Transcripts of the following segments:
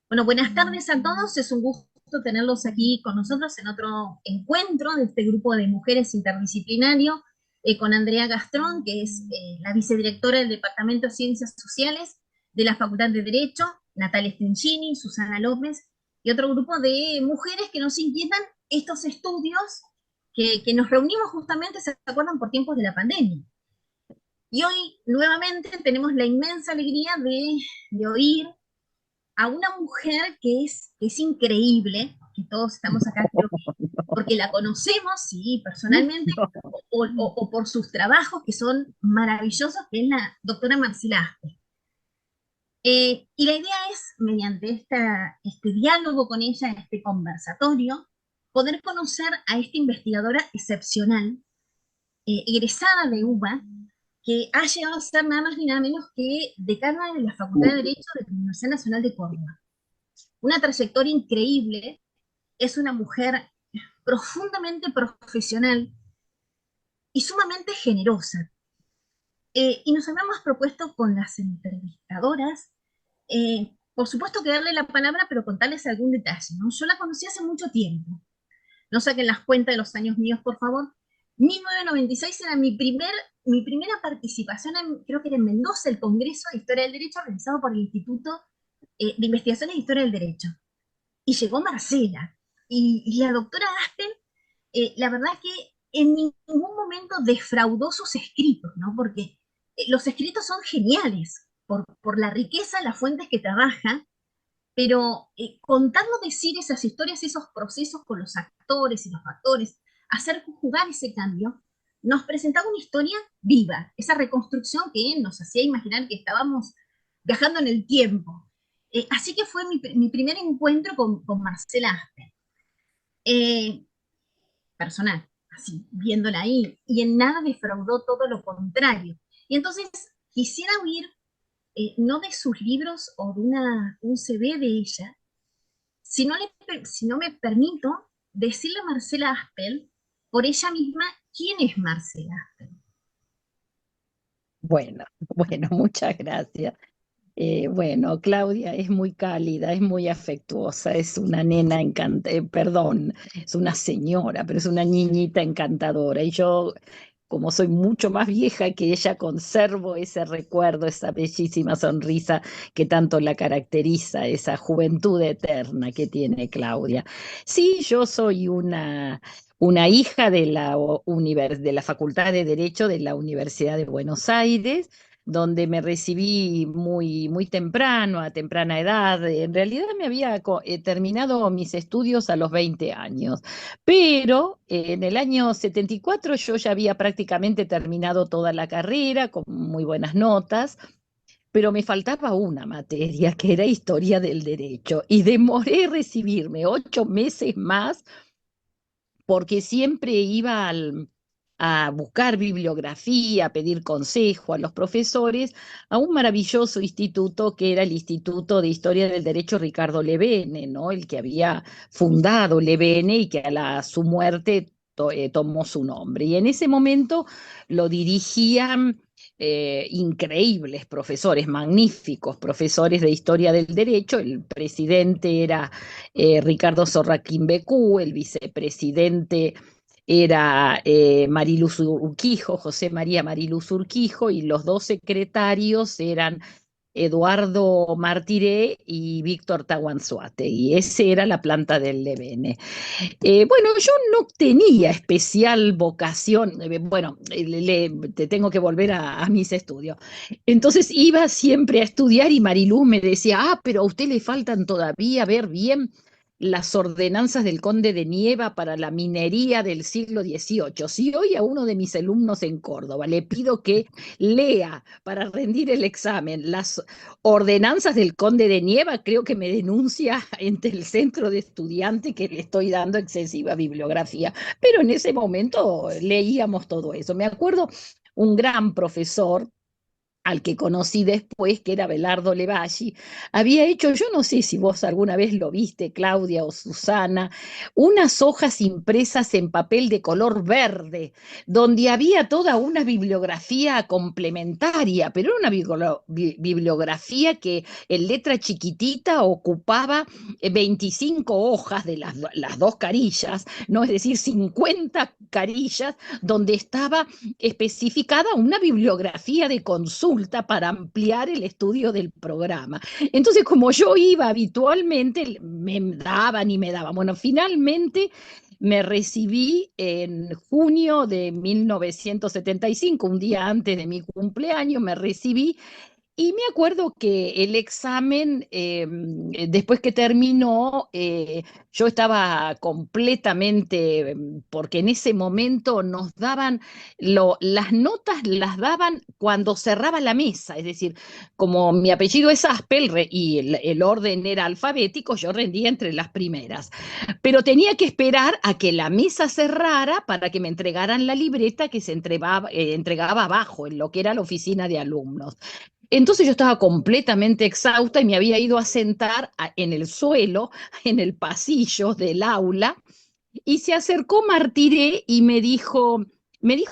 Bueno, buenas tardes a todos. Es un gusto tenerlos aquí con nosotros en otro encuentro de este grupo de mujeres interdisciplinario, con Andrea Gastrón, que es la vicedirectora del Departamento de Ciencias Sociales de la Facultad de Derecho, Natalia Stencini, Susana López, y otro grupo de mujeres que nos inquietan estos estudios que nos reunimos justamente, se acuerdan, por tiempos de la pandemia. Y hoy nuevamente tenemos la inmensa alegría de oír a una mujer que es increíble, que todos estamos acá, creo que porque la conocemos, sí, personalmente, o por sus trabajos que son maravillosos, que es la doctora Marcela Aspe. Y la idea es, mediante este diálogo con ella, este conversatorio, poder conocer a esta investigadora excepcional, egresada de UBA, que ha llegado a ser nada más ni nada menos que decana de la Facultad de Derecho de la Universidad Nacional de Córdoba. Una trayectoria increíble, es una mujer profundamente profesional y sumamente generosa. Y nos habíamos propuesto con las entrevistadoras, por supuesto que darle la palabra, pero contarles algún detalle, ¿no? Yo la conocí hace mucho tiempo. No saquen las cuentas de los años míos, por favor. 1996 era mi primera participación, creo que era en Mendoza, el Congreso de Historia del Derecho organizado por el Instituto de Investigaciones de Historia del Derecho. Y llegó Marcela. Y la doctora Aspen, la verdad es que en ningún momento defraudó sus escritos, ¿no? Porque los escritos son geniales por la riqueza de las fuentes que trabaja, pero contarnos decir esas historias, esos procesos con los actores y los factores, hacer jugar ese cambio, nos presentaba una historia viva, esa reconstrucción que nos hacía imaginar que estábamos viajando en el tiempo. Así que fue mi primer encuentro con Marcela Aspe. Eh, Personal, así, viéndola ahí, y en nada defraudó, todo lo contrario. Y entonces quisiera oír, no de sus libros o de un CV de ella, si no me permito decirle a Marcela Aspel, por ella misma, quién es Marcela Aspel. Bueno, bueno, muchas gracias. Bueno, Claudia es muy cálida, es muy afectuosa, es una nena perdón, es una señora, pero es una niñita encantadora. Y yo, como soy mucho más vieja que ella, conservo ese recuerdo, esa bellísima sonrisa que tanto la caracteriza, esa juventud eterna que tiene Claudia. Sí, yo soy una hija de de la Facultad de Derecho de la Universidad de Buenos Aires, donde me recibí muy temprano, a temprana edad. En realidad me había terminado mis estudios a los 20 años, pero en el año 74 yo ya había prácticamente terminado toda la carrera con muy buenas notas. Pero me faltaba una materia que era historia del derecho y demoré en recibirme 8 meses más porque siempre iba a buscar bibliografía, a pedir consejo a los profesores, a un maravilloso instituto que era el Instituto de Historia del Derecho Ricardo Levene, ¿no? El que había fundado Levene y que su muerte tomó su nombre. Y en ese momento lo dirigían increíbles profesores, magníficos profesores de historia del derecho. El presidente era Ricardo Sorraquín Becú, el vicepresidente era Mariluz Urquijo, José María Mariluz Urquijo, y los dos secretarios eran Eduardo Martiré y Víctor Taguanzuate, y ese era la planta del Levene. Bueno, yo no tenía especial vocación, bueno, te tengo que volver a mis estudios. Entonces iba siempre a estudiar y Mariluz me decía, pero a usted le faltan todavía ver bien las ordenanzas del conde de Nieva para la minería del siglo XVIII. Si hoy a uno de mis alumnos en Córdoba le pido que lea para rendir el examen las ordenanzas del conde de Nieva, creo que me denuncia entre el centro de estudiantes que le estoy dando excesiva bibliografía. Pero en ese momento leíamos todo eso. Me acuerdo un gran profesor al que conocí después, que era Belardo Levalli, había hecho, yo no sé si vos alguna vez lo viste, Claudia o Susana, unas hojas impresas en papel de color verde, donde había toda una bibliografía complementaria, pero era una bibliografía que en letra chiquitita ocupaba 25 hojas de las dos carillas, ¿no? Es decir, 50 carillas, donde estaba especificada una bibliografía de consulta para ampliar el estudio del programa. Entonces, como yo iba habitualmente, me daban y me daban. Bueno, finalmente me recibí en junio de 1975, un día antes de mi cumpleaños, me recibí y me acuerdo que el examen, después que terminó, yo estaba completamente, porque en ese momento nos daban, las notas las daban cuando cerraba la mesa, es decir, como mi apellido es Aspel y el orden era alfabético, yo rendía entre las primeras, pero tenía que esperar a que la mesa cerrara para que me entregaran la libreta que se entregaba abajo, en lo que era la oficina de alumnos. Entonces yo estaba completamente exhausta y me había ido a sentar en el suelo, en el pasillo del aula, y se acercó Martiré y me dijo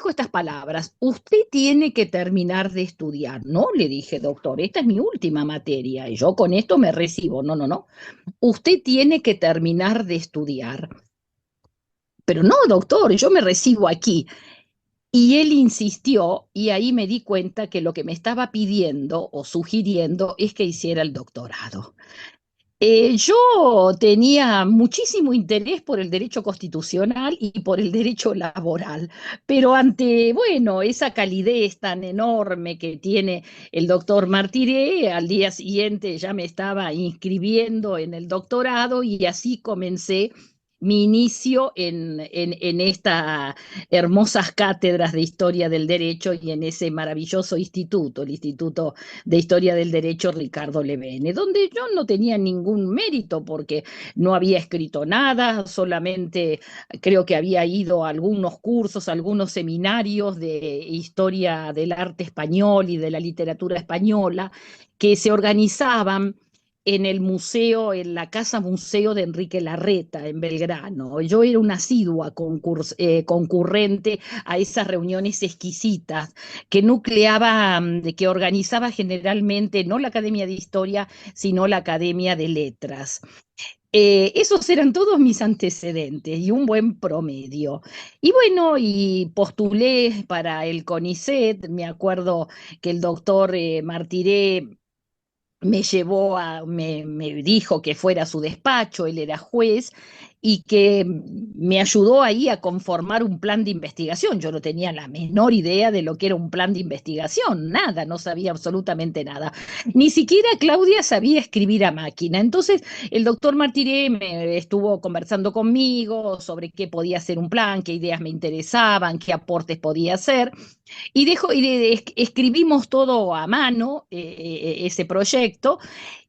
estas palabras: usted tiene que terminar de estudiar. No, le dije, doctor, esta es mi última materia y yo con esto me recibo. No, no, no. Usted tiene que terminar de estudiar. Pero no, doctor, yo me recibo aquí. Y él insistió y ahí me di cuenta que lo que me estaba pidiendo o sugiriendo es que hiciera el doctorado. Yo tenía muchísimo interés por el derecho constitucional y por el derecho laboral, pero ante, bueno, esa calidez tan enorme que tiene el doctor Martiré, al día siguiente ya me estaba inscribiendo en el doctorado y así comencé mi inicio en estas hermosas cátedras de historia del derecho y en ese maravilloso instituto, el Instituto de Historia del Derecho Ricardo Levene, donde yo no tenía ningún mérito porque no había escrito nada, solamente creo que había ido a algunos cursos, a algunos seminarios de historia del arte español y de la literatura española que se organizaban en el museo, en la Casa Museo de Enrique Larreta, en Belgrano. Yo era una asidua concurrente a esas reuniones exquisitas que nucleaba, que organizaba generalmente no la Academia de Historia, sino la Academia de Letras. Esos eran todos mis antecedentes y un buen promedio. Y bueno, y postulé para el CONICET, me acuerdo que el doctor Martiré me dijo que fuera a su despacho, él era juez, y que me ayudó ahí a conformar un plan de investigación. Yo no tenía la menor idea de lo que era un plan de investigación, nada, no sabía absolutamente nada. Ni siquiera Claudia sabía escribir a máquina. Entonces el doctor Martiré me estuvo conversando conmigo sobre qué podía ser un plan, qué ideas me interesaban, qué aportes podía hacer. Y escribimos todo a mano, ese proyecto,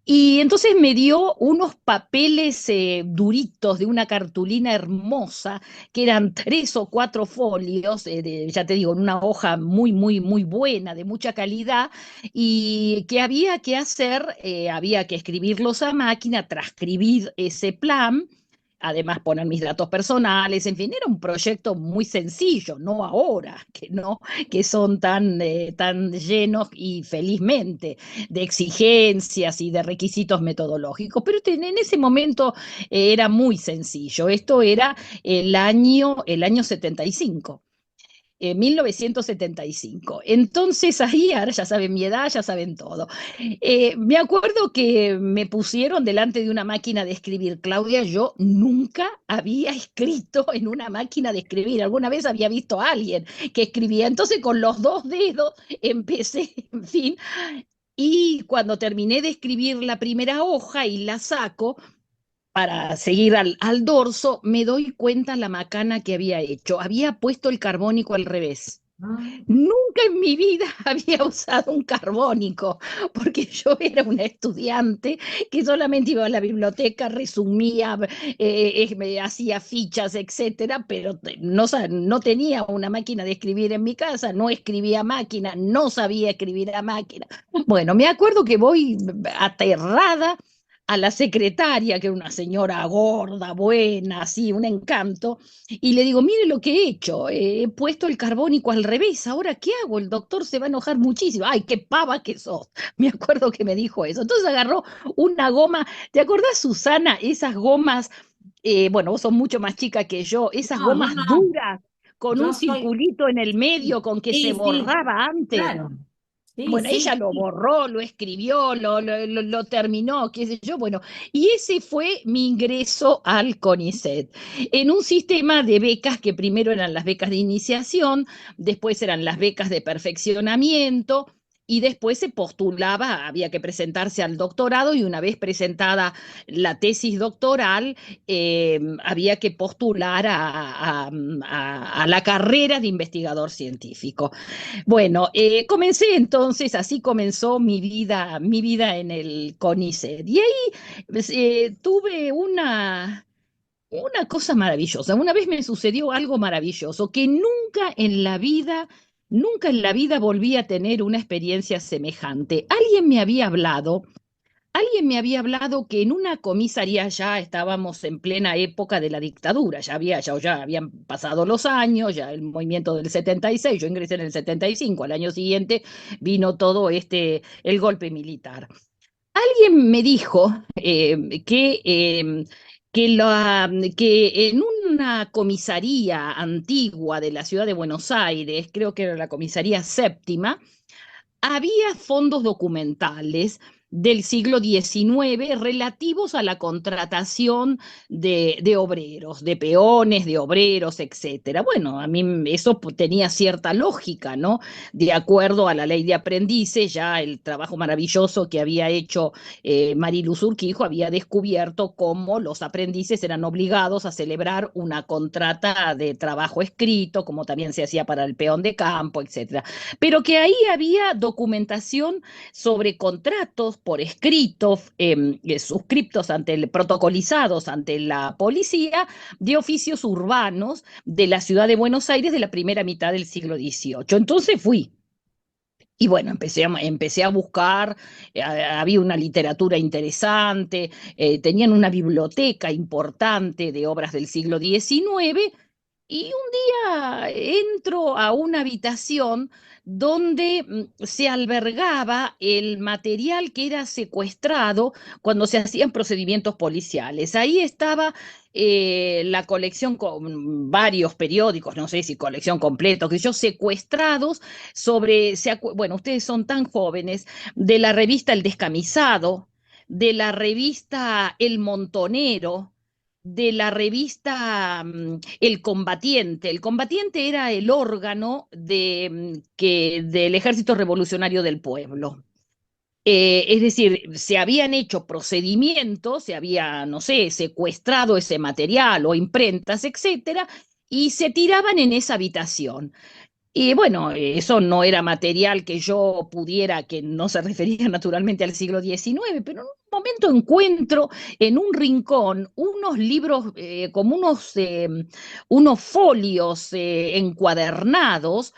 y entonces me dio unos papeles duritos de una cartulina hermosa, que eran 3 o 4 folios, ya te digo, en una hoja muy, muy, muy buena, de mucha calidad, y que había que hacer, había que escribirlos a máquina, transcribir ese plan, además poner mis datos personales, en fin, era un proyecto muy sencillo, no ahora, que no, que son tan llenos y felizmente de exigencias y de requisitos metodológicos, pero en ese momento era muy sencillo. Esto era el año 75. 1975. Entonces ahí, ahora ya saben mi edad, ya saben todo. Me acuerdo que me pusieron delante de una máquina de escribir. Claudia, yo nunca había escrito en una máquina de escribir. Alguna vez había visto a alguien que escribía. Entonces con los 2 dedos empecé, en fin. Y cuando terminé de escribir la primera hoja y la saco, para seguir al dorso, me doy cuenta la macana que había hecho. Había puesto el carbónico al revés. Ah, Nunca en mi vida había usado un carbónico, porque yo era una estudiante que solamente iba a la biblioteca, resumía, me hacía fichas, etcétera, pero no tenía una máquina de escribir en mi casa, no escribía a máquina, no sabía escribir a máquina. Bueno, me acuerdo que voy aterrada a la secretaria, que era una señora gorda, buena, así, un encanto, y le digo, mire lo que he hecho, he puesto el carbónico al revés, ¿ahora qué hago? El doctor se va a enojar muchísimo. Ay, qué pava que sos. Me acuerdo que me dijo eso. Entonces agarró una goma, ¿te acordás, Susana? Esas gomas, bueno, vos sos mucho más chica que yo, esas no, no, gomas no. duras con Yo un soy, circulito en el medio sí, con que se sí, sí, borraba antes. claro. Sí, Bueno, ella sí, lo sí. borró, lo escribió, lo terminó, qué sé yo. Bueno, y ese fue mi ingreso al CONICET, en un sistema de becas que primero eran las becas de iniciación, después eran las becas de perfeccionamiento, y después se postulaba, había que presentarse al doctorado, y una vez presentada la tesis doctoral, había que postular a la carrera de investigador científico. Bueno, comencé entonces, así comenzó mi vida en el CONICET. Y ahí pues, tuve una cosa maravillosa. Una vez me sucedió algo maravilloso que nunca en la vida volví a tener una experiencia semejante. Alguien me había hablado que en una comisaría, ya estábamos en plena época de la dictadura, ya habían pasado los años, ya el movimiento del 76, yo ingresé en el 75, al año siguiente vino todo el golpe militar. Alguien me dijo que en una comisaría antigua de la ciudad de Buenos Aires, creo que era la comisaría séptima, había fondos documentales del siglo XIX relativos a la contratación de obreros, de peones, de obreros, etcétera. Bueno, a mí eso tenía cierta lógica, ¿no? De acuerdo a la ley de aprendices, ya el trabajo maravilloso que había hecho Mariluz Urquijo había descubierto cómo los aprendices eran obligados a celebrar una contrata de trabajo escrito, como también se hacía para el peón de campo, etcétera, pero que ahí había documentación sobre contratos por escrito, suscriptos protocolizados ante la policía, de oficios urbanos de la ciudad de Buenos Aires de la primera mitad del siglo XVIII. Entonces fui. Y bueno, empecé a buscar, había una literatura interesante, tenían una biblioteca importante de obras del siglo XIX, y un día entro a una habitación donde se albergaba el material que era secuestrado cuando se hacían procedimientos policiales. Ahí estaba la colección con varios periódicos, no sé si colección completa, que yo, secuestrados bueno, ustedes son tan jóvenes, de la revista El Descamisado, de la revista El Montonero, de la revista El Combatiente. El Combatiente era el órgano del Ejército Revolucionario del Pueblo. Es decir, se habían hecho procedimientos, se había, no sé, secuestrado ese material o imprentas, etcétera, y se tiraban en esa habitación. Y bueno, eso no era material que yo pudiera, que no se refería naturalmente al siglo XIX, pero en un momento encuentro en un rincón unos libros, como unos folios encuadernados,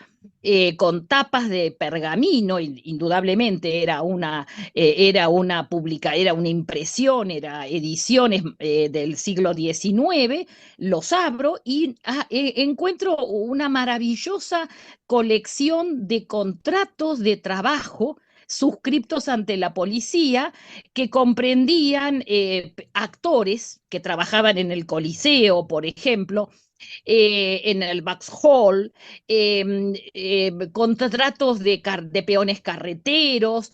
con tapas de pergamino. Indudablemente era una impresión, era ediciones del siglo XIX. Los abro y encuentro una maravillosa colección de contratos de trabajo suscriptos ante la policía, que comprendían actores que trabajaban en el Coliseo, por ejemplo, en el Vauxhall, contratos de peones carreteros,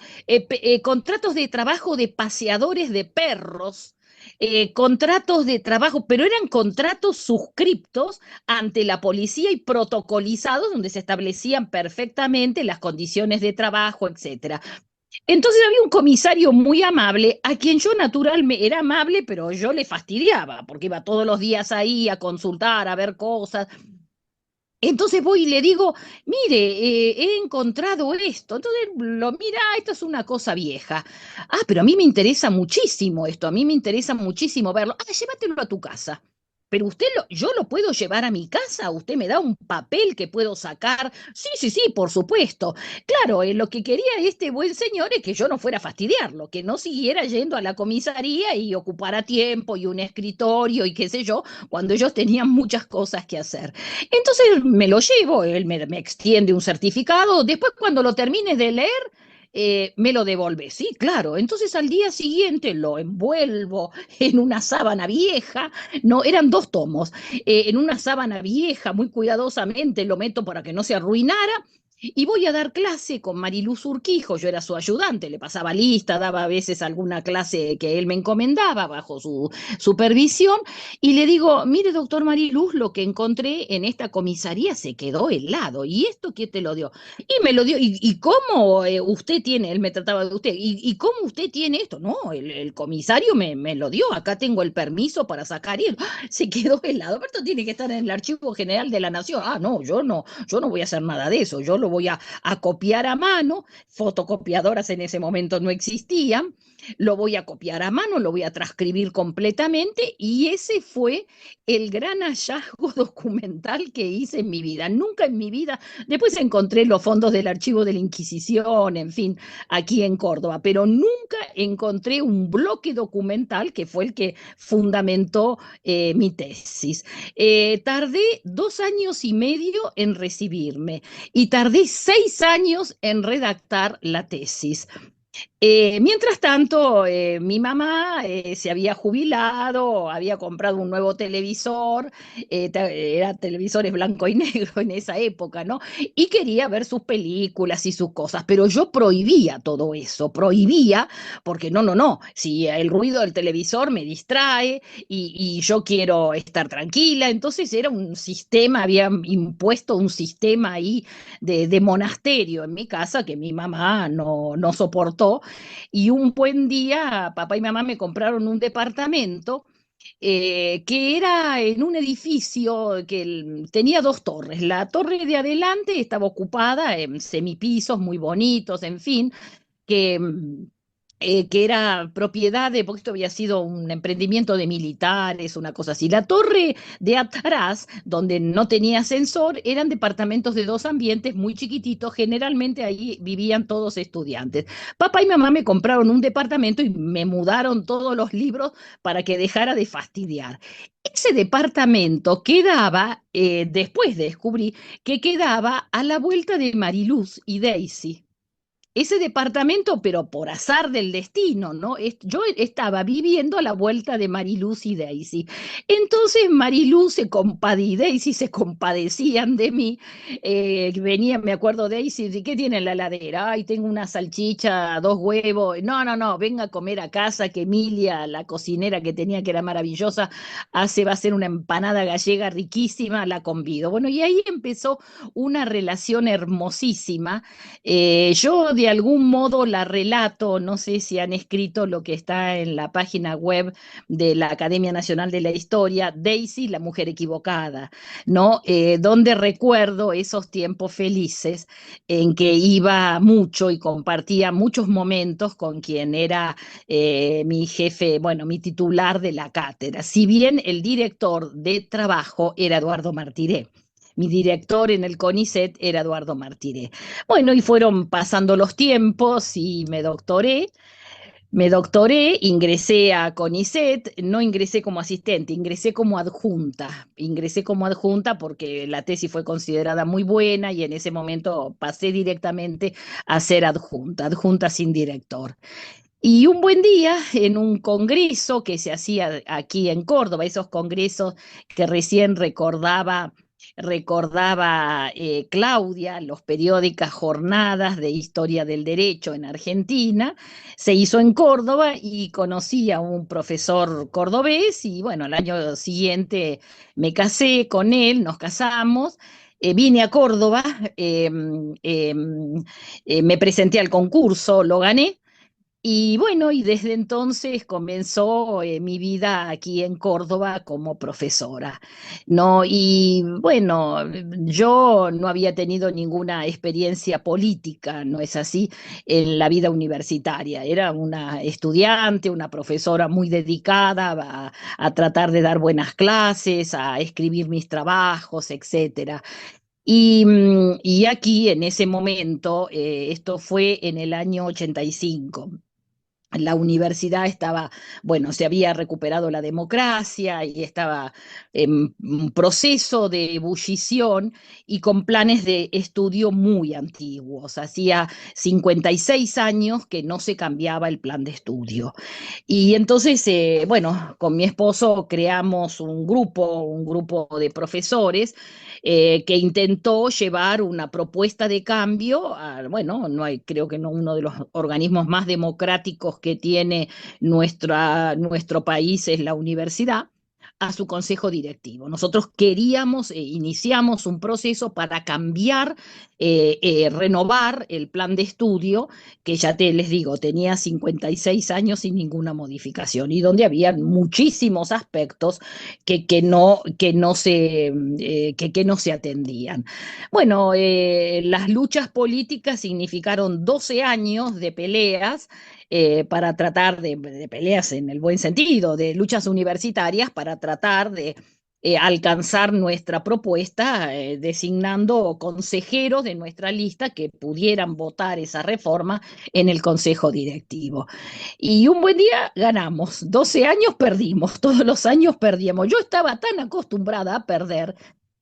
contratos de trabajo de paseadores de perros, contratos de trabajo, pero eran contratos suscriptos ante la policía y protocolizados, donde se establecían perfectamente las condiciones de trabajo, etcétera. Entonces había un comisario muy amable, a quien yo naturalmente era amable, pero yo le fastidiaba, porque iba todos los días ahí a consultar, a ver cosas. Entonces voy y le digo, mire, he encontrado esto. Entonces lo mira, "Ah, esto es una cosa vieja. Ah, pero a mí me interesa muchísimo esto, a mí me interesa muchísimo verlo. Ah, llévatelo a tu casa. Pero yo lo puedo llevar a mi casa, usted me da un papel que puedo sacar. Sí, sí, sí, por supuesto. Claro, lo que quería este buen señor es que yo no fuera a fastidiarlo, que no siguiera yendo a la comisaría y ocupara tiempo y un escritorio y qué sé yo, cuando ellos tenían muchas cosas que hacer. Entonces me lo llevo, él me extiende un certificado, después cuando lo termine de leer, me lo devuelve, sí, claro. Entonces al día siguiente lo envuelvo en una sábana vieja, no, eran 2 tomos, en una sábana vieja, muy cuidadosamente lo meto para que no se arruinara. Y voy a dar clase con Mariluz Urquijo, yo era su ayudante, le pasaba lista, daba a veces alguna clase que él me encomendaba bajo su supervisión, y le digo, mire, doctor Mariluz, lo que encontré en esta comisaría se quedó helado. ¿Y esto quién te lo dio? Y me lo dio. ¿Y cómo usted tiene? Él me trataba de usted. ¿Y cómo usted tiene esto? No, el comisario me lo dio. Acá tengo el permiso para sacar. Y él, ¡ah! Se quedó helado. Pero esto tiene que estar en el Archivo General de la Nación. Ah, no, yo no voy a hacer nada de eso. Yo lo voy a copiar a mano. Fotocopiadoras en ese momento no existían. Lo voy a copiar a mano, lo voy a transcribir completamente y ese fue el gran hallazgo documental que hice en mi vida. Nunca en mi vida, después encontré los fondos del archivo de la Inquisición, en fin, aquí en Córdoba, pero nunca encontré un bloque documental que fue el que fundamentó mi tesis. Tardé 2 años y medio en recibirme y tardé 6 años en redactar la tesis. Mientras tanto, mi mamá se había jubilado, había comprado un nuevo televisor, era televisores blanco y negro en esa época, ¿no? Y quería ver sus películas y sus cosas, pero yo prohibía todo eso, prohibía, porque no, no, no, si el ruido del televisor me distrae y yo quiero estar tranquila, entonces era un sistema, había impuesto un sistema ahí de monasterio en mi casa que mi mamá no soportó y un buen día papá y mamá me compraron un departamento que era en un edificio que tenía 2 torres. La torre de adelante estaba ocupada en semipisos muy bonitos, en fin, que, que era propiedad de, porque esto había sido un emprendimiento de militares, una cosa así. La torre de atrás, donde no tenía ascensor, eran departamentos de 2 ambientes muy chiquititos, generalmente ahí vivían todos estudiantes. Papá y mamá me compraron un departamento y me mudaron todos los libros para que dejara de fastidiar. Ese departamento quedaba, después descubrí, que quedaba a la vuelta de Mariluz y Daisy ese departamento, pero por azar del destino, ¿no? Yo estaba viviendo a la vuelta de Mariluz y Daisy. Entonces Mariluz y Daisy se compadecían de mí. Venía, me acuerdo, Daisy, ¿de qué tiene en la heladera? Ay, tengo una salchicha, 2 huevos. No, no, no, venga a comer a casa, que Emilia, la cocinera que tenía, que era maravillosa, va a hacer una empanada gallega riquísima, la convido. Bueno, y ahí empezó una relación hermosísima. Yo de algún modo la relato, no sé si han escrito lo que está en la página web de la Academia Nacional de la Historia, Daisy, la mujer equivocada, ¿no? Donde recuerdo esos tiempos felices en que iba mucho y compartía muchos momentos con quien era mi jefe, bueno, mi titular de la cátedra. Si bien el director de trabajo era Eduardo Martiré. Mi director en el CONICET era Eduardo Martiré. Bueno, y fueron pasando los tiempos y me doctoré, ingresé a CONICET, no ingresé como asistente, ingresé como adjunta porque la tesis fue considerada muy buena y en ese momento pasé directamente a ser adjunta sin director. Y un buen día, en un congreso que se hacía aquí en Córdoba, esos congresos que recién recordaba Claudia, los periódicas jornadas de historia del derecho en Argentina, se hizo en Córdoba y conocí a un profesor cordobés y bueno, al año siguiente me casé con él, nos casamos. Vine a Córdoba, me presenté al concurso, lo gané Y bueno, y desde entonces comenzó mi vida aquí en Córdoba como profesora, ¿no? Y bueno, yo no había tenido ninguna experiencia política, ¿no es así?, en la vida universitaria. Era una estudiante, una profesora muy dedicada a tratar de dar buenas clases, a escribir mis trabajos, etcétera. Y aquí, en ese momento, esto fue en el año 85. La universidad estaba, bueno, se había recuperado la democracia y estaba en un proceso de ebullición y con planes de estudio muy antiguos. Hacía 56 años que no se cambiaba el plan de estudio. Y entonces, bueno, con mi esposo creamos un grupo de profesores que intentó llevar una propuesta de cambio, bueno, no hay, creo que no uno de los organismos más democráticos que tiene nuestro país es la universidad, a su consejo directivo. Nosotros queríamos, iniciamos un proceso para cambiar, renovar el plan de estudio, que ya les digo, tenía 56 años sin ninguna modificación y donde había muchísimos aspectos que no se atendían. Bueno, las luchas políticas significaron 12 años de peleas, para tratar de peleas en el buen sentido, de luchas universitarias para tratar de alcanzar nuestra propuesta, designando consejeros de nuestra lista que pudieran votar esa reforma en el consejo directivo. Y un buen día ganamos, 12 años perdimos, todos los años perdíamos. Yo estaba tan acostumbrada a perder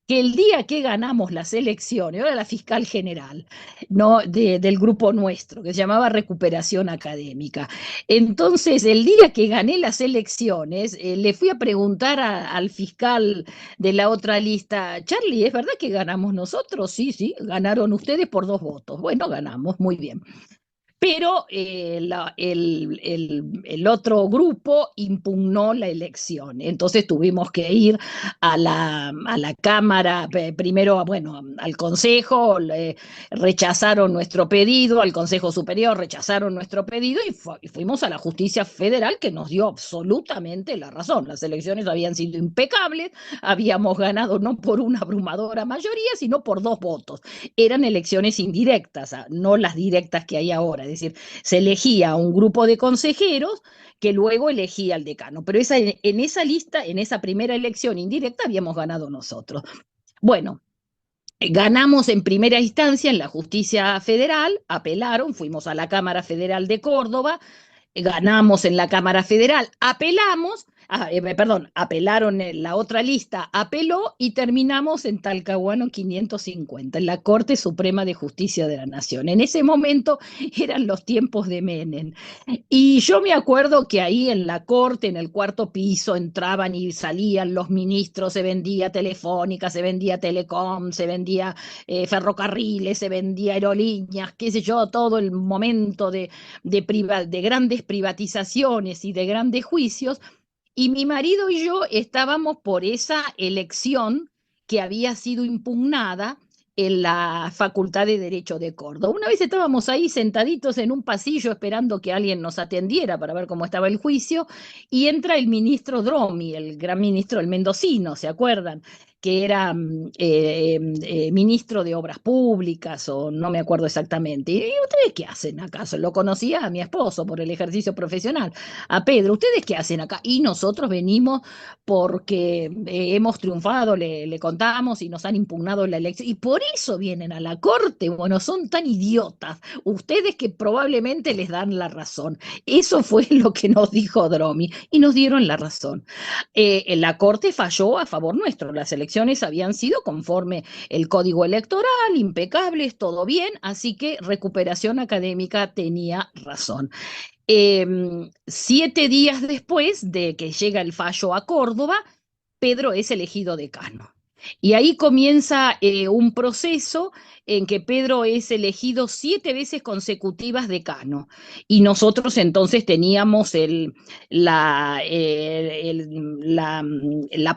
que el día que ganamos las elecciones, yo era la fiscal general, ¿no?, del grupo nuestro, que se llamaba Recuperación Académica. Entonces, el día que gané las elecciones, le fui a preguntar al fiscal de la otra lista: Charlie, ¿es verdad que ganamos nosotros? Sí, sí, ganaron ustedes por 2 votos. Bueno, ganamos, muy bien. Pero el otro grupo impugnó la elección. Entonces tuvimos que ir a la Cámara, primero, bueno, al Consejo, rechazaron nuestro pedido, al Consejo Superior rechazaron nuestro pedido y fuimos a la Justicia Federal, que nos dio absolutamente la razón. Las elecciones habían sido impecables, habíamos ganado no por una abrumadora mayoría, sino por 2 votos. Eran elecciones indirectas, no las directas que hay ahora. Es decir, se elegía un grupo de consejeros que luego elegía al decano, pero en esa lista, en esa primera elección indirecta, habíamos ganado nosotros. Bueno, ganamos en primera instancia en la justicia federal, apelaron, fuimos a la Cámara Federal de Córdoba, ganamos en la Cámara Federal, apelaron en la otra lista, apeló y terminamos en Talcahuano 550, en la Corte Suprema de Justicia de la Nación. En ese momento eran los tiempos de Menem. Y yo me acuerdo que ahí en la Corte, en el cuarto piso, entraban y salían los ministros, se vendía Telefónica, se vendía Telecom, se vendía ferrocarriles, se vendía aerolíneas, qué sé yo, todo el momento de grandes privatizaciones y de grandes juicios, y mi marido y yo estábamos por esa elección que había sido impugnada en la Facultad de Derecho de Córdoba. Una vez estábamos ahí sentaditos en un pasillo esperando que alguien nos atendiera para ver cómo estaba el juicio, y entra el ministro Dromi, el gran ministro, el mendocino, ¿se acuerdan?, que era ministro de Obras Públicas, o no me acuerdo exactamente. ¿Y ustedes qué hacen acaso? Lo conocía a mi esposo por el ejercicio profesional, a Pedro. ¿Ustedes qué hacen acá? Y nosotros venimos porque hemos triunfado, le contamos, y nos han impugnado la elección. Y por eso vienen a la corte. Bueno, son tan idiotas ustedes que probablemente les dan la razón. Eso fue lo que nos dijo Dromi y nos dieron la razón. La corte falló a favor nuestro. Las elecciones habían sido conforme el código electoral, impecables, todo bien, así que Recuperación Académica tenía razón. 7 días después de que llega el fallo a Córdoba, Pedro es elegido decano. Y ahí comienza un proceso en que Pedro es elegido 7 veces consecutivas decano. Y nosotros entonces teníamos la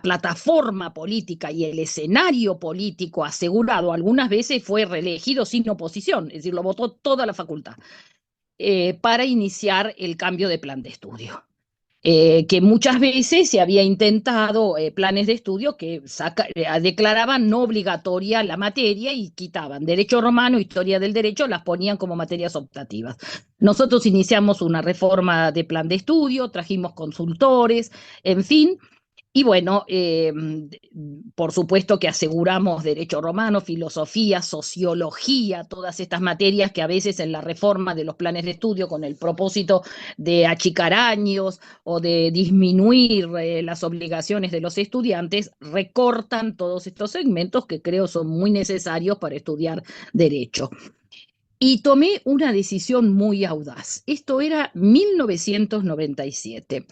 plataforma política y el escenario político asegurado. Algunas veces fue reelegido sin oposición, es decir, lo votó toda la facultad. para iniciar el cambio de plan de estudio. Que muchas veces se había intentado planes de estudio que declaraban no obligatoria la materia y quitaban derecho romano, historia del derecho, las ponían como materias optativas. Nosotros iniciamos una reforma de plan de estudio, trajimos consultores, en fin, y bueno, por supuesto que aseguramos derecho romano, filosofía, sociología, todas estas materias que a veces en la reforma de los planes de estudio con el propósito de achicar años o de disminuir las obligaciones de los estudiantes, recortan todos estos segmentos que creo son muy necesarios para estudiar derecho. Y tomé una decisión muy audaz. Esto era 1997.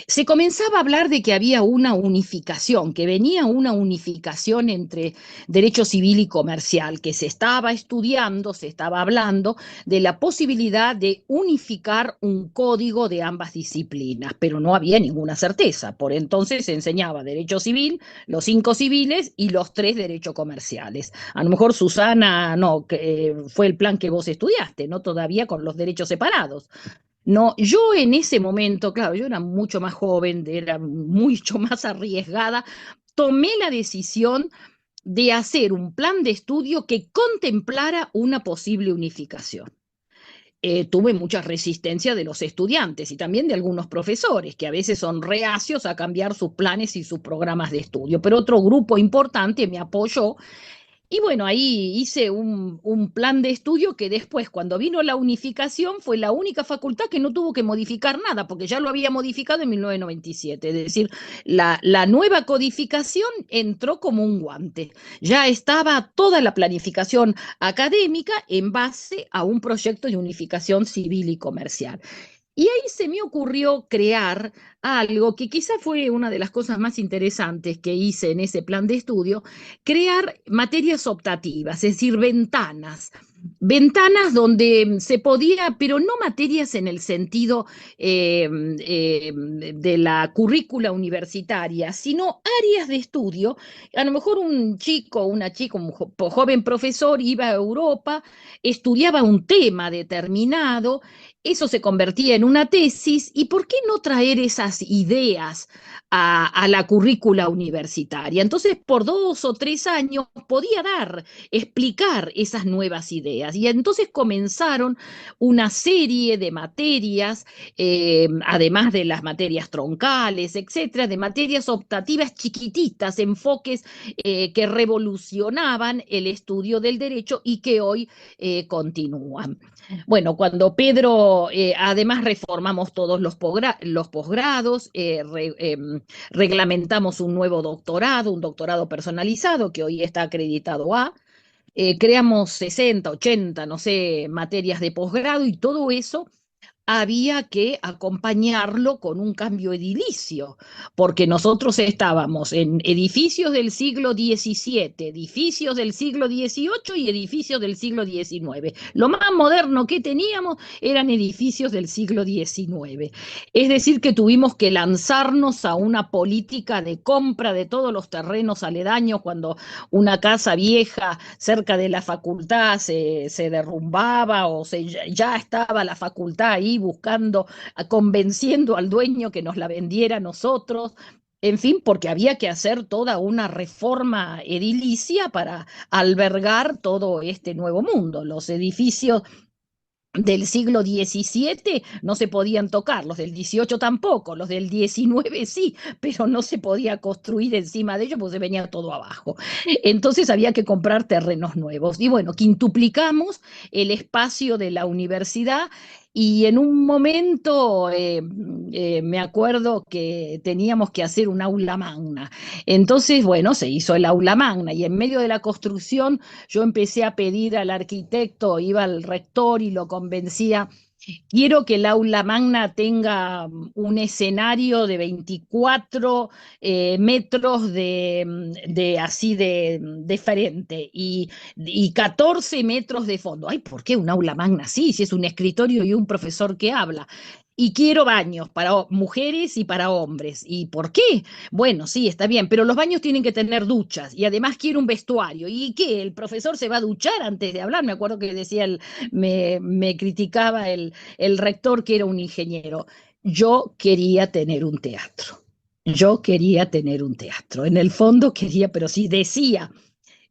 Se comenzaba a hablar de que había una unificación, que venía una unificación entre derecho civil y comercial, que se estaba estudiando, se estaba hablando de la posibilidad de unificar un código de ambas disciplinas, pero no había ninguna certeza. Por entonces se enseñaba derecho civil, los 5 civiles y los 3 derechos comerciales. A lo mejor, Susana, no, fue el plan que vos estudiaste, ¿no? Todavía con los derechos separados. No, yo en ese momento, claro, yo era mucho más joven, era mucho más arriesgada, tomé la decisión de hacer un plan de estudio que contemplara una posible unificación. Tuve mucha resistencia de los estudiantes y también de algunos profesores, que a veces son reacios a cambiar sus planes y sus programas de estudio, pero otro grupo importante me apoyó. Y bueno, ahí hice un plan de estudio que después, cuando vino la unificación, fue la única facultad que no tuvo que modificar nada, porque ya lo había modificado en 1997. Es decir, la nueva codificación entró como un guante. Ya estaba toda la planificación académica en base a un proyecto de unificación civil y comercial. Y ahí se me ocurrió crear algo que quizá fue una de las cosas más interesantes que hice en ese plan de estudio, crear materias optativas, es decir, ventanas donde se podía, pero no materias en el sentido de la currícula universitaria, sino áreas de estudio. A lo mejor un chico, una chica, un joven profesor iba a Europa, estudiaba un tema determinado, eso se convertía en una tesis, y ¿por qué no traer esas ideas a la currícula universitaria? Entonces, por 2 o 3 años podía explicar esas nuevas ideas. Y entonces comenzaron una serie de materias, además de las materias troncales, etcétera, de materias optativas chiquititas, enfoques que revolucionaban el estudio del derecho y que hoy continúan. Bueno, cuando Pedro, además reformamos todos los posgrados, reglamentamos un nuevo doctorado, un doctorado personalizado que hoy está acreditado creamos 60, 80, no sé, materias de posgrado, y todo eso había que acompañarlo con un cambio edilicio, porque nosotros estábamos en edificios del siglo XVII, edificios del siglo XVIII y edificios del siglo XIX. Lo más moderno que teníamos eran edificios del siglo XIX. Es decir, que tuvimos que lanzarnos a una política de compra de todos los terrenos aledaños cuando una casa vieja cerca de la facultad se derrumbaba o ya estaba la facultad ahí buscando, convenciendo al dueño que nos la vendiera a nosotros. En fin, porque había que hacer toda una reforma edilicia para albergar todo este nuevo mundo. Los edificios del siglo XVII no se podían tocar, los del XVIII tampoco, los del XIX sí, pero no se podía construir encima de ellos porque se venía todo abajo. Entonces había que comprar terrenos nuevos. Y bueno, quintuplicamos el espacio de la universidad. Y en un momento me acuerdo que teníamos que hacer un aula magna. Entonces, bueno, se hizo el aula magna, y en medio de la construcción yo empecé a pedir al arquitecto, iba al rector y lo convencía: quiero que el aula magna tenga un escenario de 24 metros así de frente y 14 metros de fondo. Ay, ¿por qué un aula magna así? Si es un escritorio y un profesor que habla. y quiero baños para mujeres y para hombres. ¿Y por qué? Bueno, sí, está bien, pero los baños tienen que tener duchas y además quiero un vestuario. ¿Y qué? ¿El profesor se va a duchar antes de hablar? Me acuerdo que decía, me criticaba el rector que era un ingeniero. Yo quería tener un teatro. Yo quería tener un teatro. En el fondo quería, pero si decía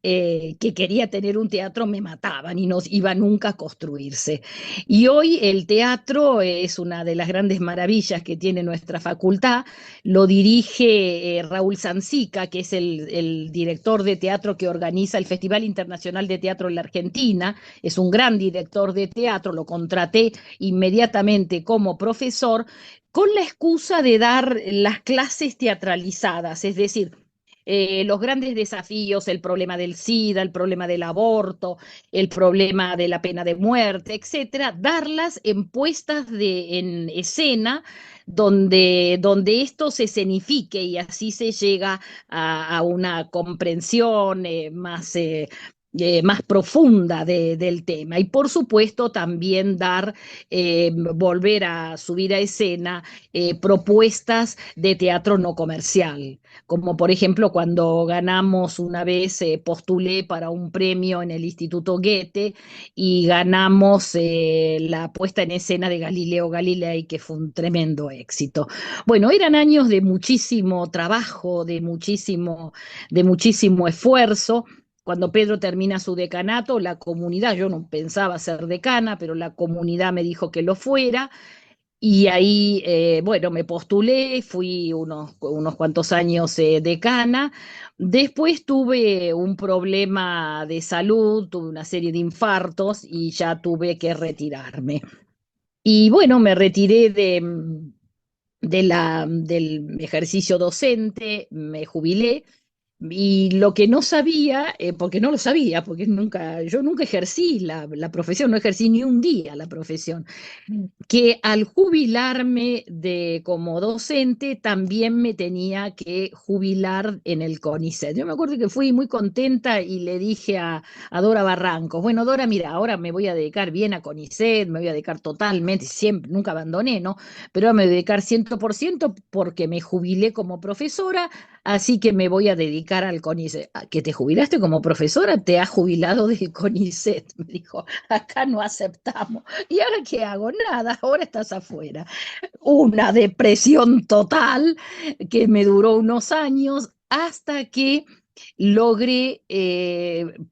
que quería tener un teatro, me mataban y no iba nunca a construirse. Y hoy el teatro es una de las grandes maravillas que tiene nuestra facultad. Lo dirige Raúl Sanzica, que es el director de teatro que organiza el Festival Internacional de Teatro en la Argentina. Es un gran director de teatro, lo contraté inmediatamente como profesor con la excusa de dar las clases teatralizadas, es decir, los grandes desafíos, el problema del SIDA, el problema del aborto, el problema de la pena de muerte, etcétera, darlas en puestas en escena donde esto se escenifique y así se llega a una comprensión más profunda del tema. Y por supuesto también volver a subir a escena propuestas de teatro no comercial, como por ejemplo cuando ganamos una vez, postulé para un premio en el Instituto Goethe y ganamos la puesta en escena de Galileo Galilei, que fue un tremendo éxito. Bueno, eran años de muchísimo trabajo, de muchísimo esfuerzo. Cuando Pedro termina su decanato, la comunidad, yo no pensaba ser decana, pero la comunidad me dijo que lo fuera, y ahí, bueno, me postulé, fui unos cuantos años decana. Después tuve un problema de salud, tuve una serie de infartos y ya tuve que retirarme. Y bueno, me retiré del ejercicio docente, me jubilé. Y lo que no sabía, porque no lo sabía, porque yo nunca ejercí la profesión, no ejercí ni un día la profesión, que al jubilarme como docente también me tenía que jubilar en el CONICET. Yo me acuerdo que fui muy contenta y le dije a Dora Barrancos, bueno, Dora, mira, ahora me voy a dedicar bien a CONICET, me voy a dedicar totalmente, siempre, nunca abandoné, ¿no? Pero ahora me voy a dedicar 100% porque me jubilé como profesora, así que me voy a dedicar al CONICET. ¿A ¿Que te jubilaste como profesora? Te has jubilado del CONICET, me dijo, acá no aceptamos. ¿Y ahora qué hago? Nada, ahora estás afuera. Una depresión total que me duró unos años hasta que logré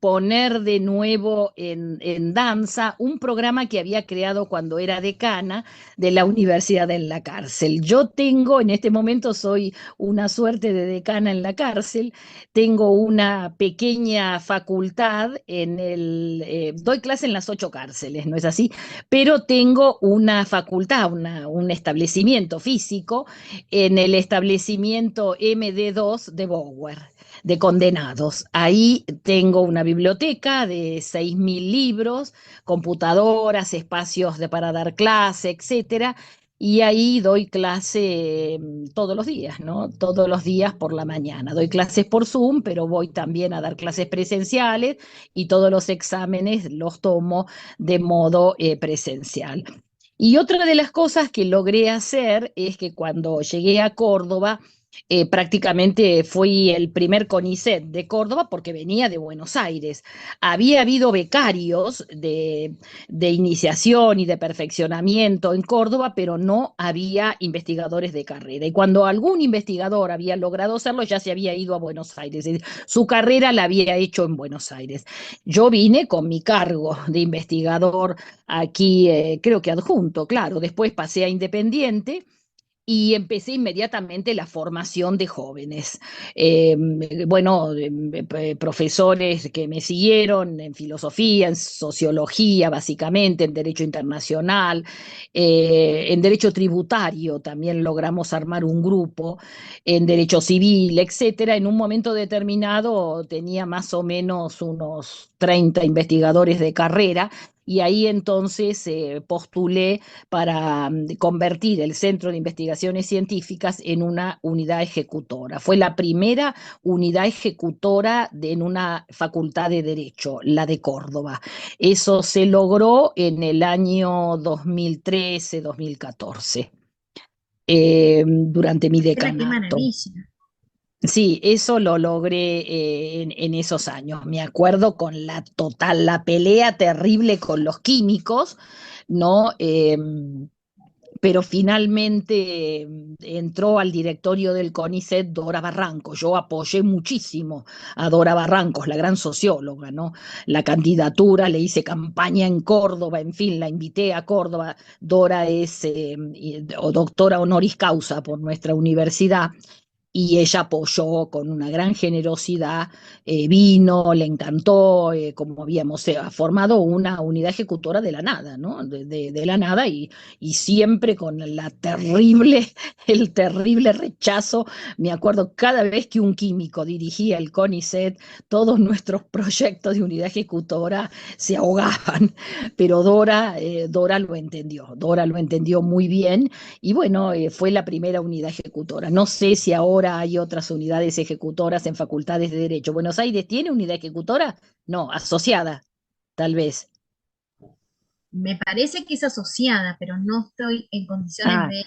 poner de nuevo en danza un programa que había creado cuando era decana de la Universidad en la Cárcel. Yo tengo, en este momento soy una suerte de decana en la cárcel, tengo una pequeña facultad doy clase en las 8 cárceles, ¿no es así? Pero tengo una facultad, un establecimiento físico en el establecimiento MD2 de Bower, de condenados. Ahí tengo una biblioteca de 6.000 libros, computadoras, espacios para dar clase, etcétera. Y ahí doy clase todos los días, ¿no? Todos los días por la mañana. Doy clases por Zoom, pero voy también a dar clases presenciales y todos los exámenes los tomo de modo presencial. Y otra de las cosas que logré hacer es que cuando llegué a Córdoba, prácticamente fui el primer CONICET de Córdoba porque venía de Buenos Aires. Había habido becarios de iniciación y de perfeccionamiento en Córdoba, pero no había investigadores de carrera. Y cuando algún investigador había logrado hacerlo, ya se había ido a Buenos Aires. Es decir, su carrera la había hecho en Buenos Aires. Yo vine con mi cargo de investigador aquí, creo que adjunto, claro. Después pasé a independiente y empecé inmediatamente la formación de jóvenes. Eh, bueno, profesores que me siguieron en filosofía, en sociología, básicamente, en derecho internacional, en derecho tributario también logramos armar un grupo, en derecho civil, etcétera. En un momento determinado tenía más o menos unos 30 investigadores de carrera y ahí entonces postulé para convertir el Centro de Investigaciones Científicas en una unidad ejecutora. Fue la primera unidad ejecutora en una facultad de Derecho, la de Córdoba. Eso se logró en el año 2013-2014, durante mi Qué decanato. maravilla. Sí, eso lo logré en esos años. Me acuerdo con la pelea terrible con los químicos, ¿no? Pero finalmente entró al directorio del CONICET Dora Barrancos. Yo apoyé muchísimo a Dora Barrancos, la gran socióloga, ¿no? La candidatura, le hice campaña en Córdoba, en fin, la invité a Córdoba. Dora es doctora honoris causa por nuestra universidad y ella apoyó con una gran generosidad, vino, le encantó, como habíamos formado una unidad ejecutora de la nada, ¿no? De la nada y siempre con el terrible rechazo. Me acuerdo cada vez que un químico dirigía el CONICET, todos nuestros proyectos de unidad ejecutora se ahogaban, pero Dora lo entendió muy bien y bueno, fue la primera unidad ejecutora. No sé si ahora hay otras unidades ejecutoras en facultades de Derecho. ¿Buenos Aires tiene unidad ejecutora? No, asociada, tal vez. Me parece que es asociada, pero no estoy en condiciones Ah, de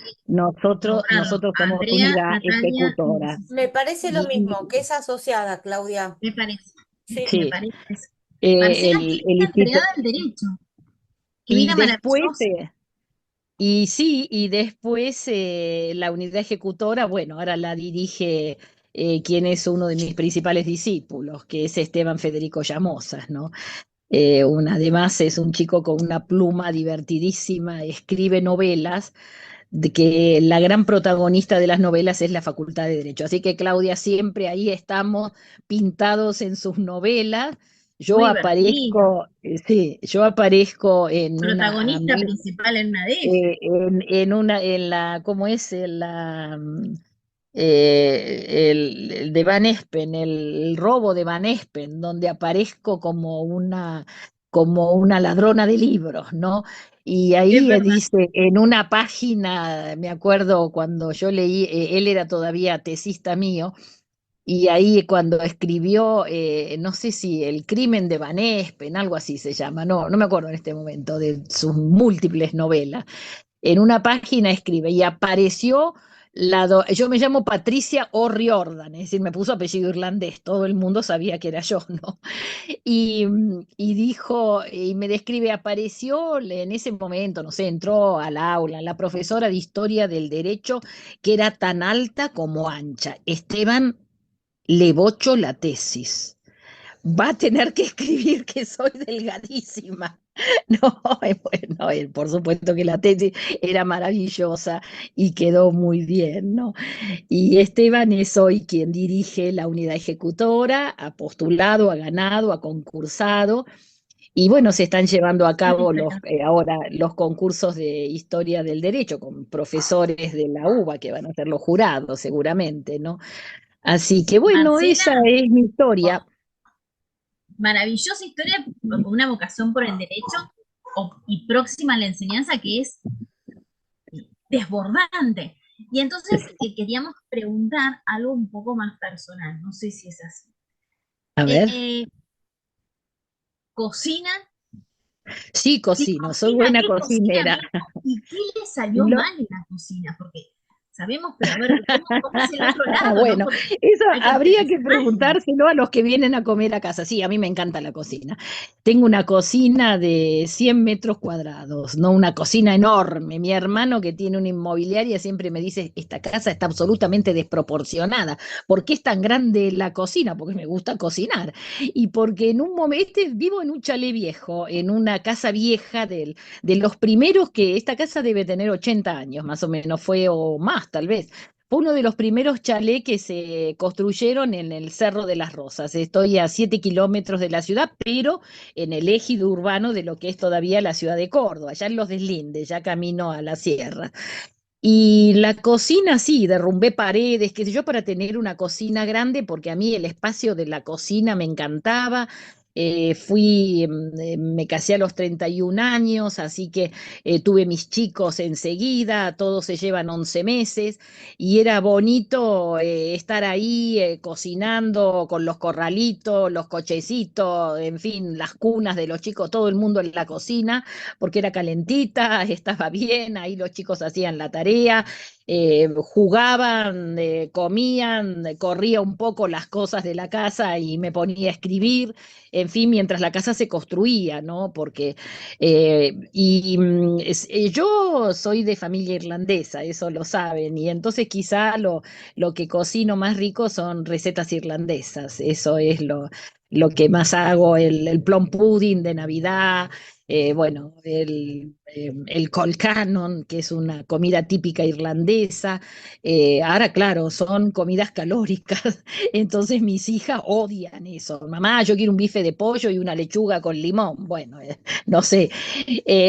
corroborarlo. nosotros somos Andrea, unidad Natalia, ejecutora. Me parece lo Y, mismo, que es asociada, Claudia. me parece, Sí. me sí, parece eso. eh, Marcela, el, qué el linda instituto. entregada del derecho. Qué Y vida después, maravillosa. la unidad ejecutora, bueno, ahora la dirige quien es uno de mis principales discípulos, que es Esteban Federico Llamosas, ¿no? Además es un chico con una pluma divertidísima, escribe novelas, de que la gran protagonista de las novelas es la Facultad de Derecho. Así que Claudia, siempre ahí estamos pintados en sus novelas. Muy divertido. Sí, yo aparezco Protagonista principal en una de ellas. en la, ¿cómo es? En la, el de Van Espen, el robo de Van Espen, donde aparezco como una ladrona de libros, ¿no? Y Es ahí verdad. dice, en una página, me acuerdo cuando yo leí, él era todavía tesista mío, y ahí cuando escribió, no sé si El crimen de Van Espen, algo así se llama, no me acuerdo en este momento de sus múltiples novelas. En una página escribe, y apareció yo me llamo Patricia O'Riordan, es decir, me puso apellido irlandés, todo el mundo sabía que era yo, ¿no? Y dijo, y me describe, apareció en ese momento, no sé, entró al aula, la profesora de Historia del Derecho, que era tan alta como ancha. Esteban, le bocho la tesis. Va a tener que escribir que soy delgadísima. No, bueno, por supuesto que la tesis era maravillosa y quedó muy bien, ¿no? Y Esteban es hoy quien dirige la unidad ejecutora, ha postulado, ha ganado, ha concursado. Y bueno, se están llevando a cabo ahora los concursos de historia del derecho con profesores de la UBA que van a ser los jurados seguramente, ¿no? Así que bueno, esa Marcela, es mi historia. maravillosa historia con una vocación por el derecho y próxima a la enseñanza que es desbordante. Y entonces queríamos preguntar algo un poco más personal, no sé si es así. A ver, Eh, ¿Cocina? sí ¿Qué cocino, soy cocina? buena ¿Qué cocina cocinera. bien? ¿Y qué le salió Lo, mal en la cocina? Porque sabemos, pero a ver, ¿cómo es el otro lado, no? Bueno, Porque eso hay que habría que profesional. preguntárselo a los que vienen a comer a casa. Sí, a mí me encanta la cocina. Tengo una cocina de 100 metros cuadrados, no una cocina enorme. Mi hermano que tiene una inmobiliaria siempre me dice, esta casa está absolutamente desproporcionada. ¿Por qué es tan grande la cocina? Porque me gusta cocinar. Y porque en un momento vivo en un chalet viejo, en una casa vieja de los primeros esta casa debe tener 80 años más o menos, fue o más tal vez. Fue uno de los primeros chalés que se construyeron en el Cerro de las Rosas. Estoy a 7 kilómetros de la ciudad, pero en el ejido urbano de lo que es todavía la ciudad de Córdoba, ya en los deslindes, ya camino a la sierra. Y la cocina, sí, derrumbé paredes, qué sé yo, para tener una cocina grande, porque a mí el espacio de la cocina me encantaba. Me casé a los 31 años, así que tuve mis chicos enseguida, todos se llevan 11 meses, y era bonito estar ahí cocinando con los corralitos, los cochecitos, en fin, las cunas de los chicos, todo el mundo en la cocina, porque era calentita, estaba bien, ahí los chicos hacían la tarea, jugaban, comían, corría un poco las cosas de la casa y me ponía a escribir, en fin, mientras la casa se construía, ¿no? Porque yo soy de familia irlandesa, eso lo saben, y entonces quizá lo que cocino más rico son recetas irlandesas, eso es lo que más hago, el plum pudding de Navidad, bueno, el colcannon, que es una comida típica irlandesa. Ahora, claro, son comidas calóricas, entonces mis hijas odian eso. Mamá, yo quiero un bife de pollo y una lechuga con limón. Bueno, no sé.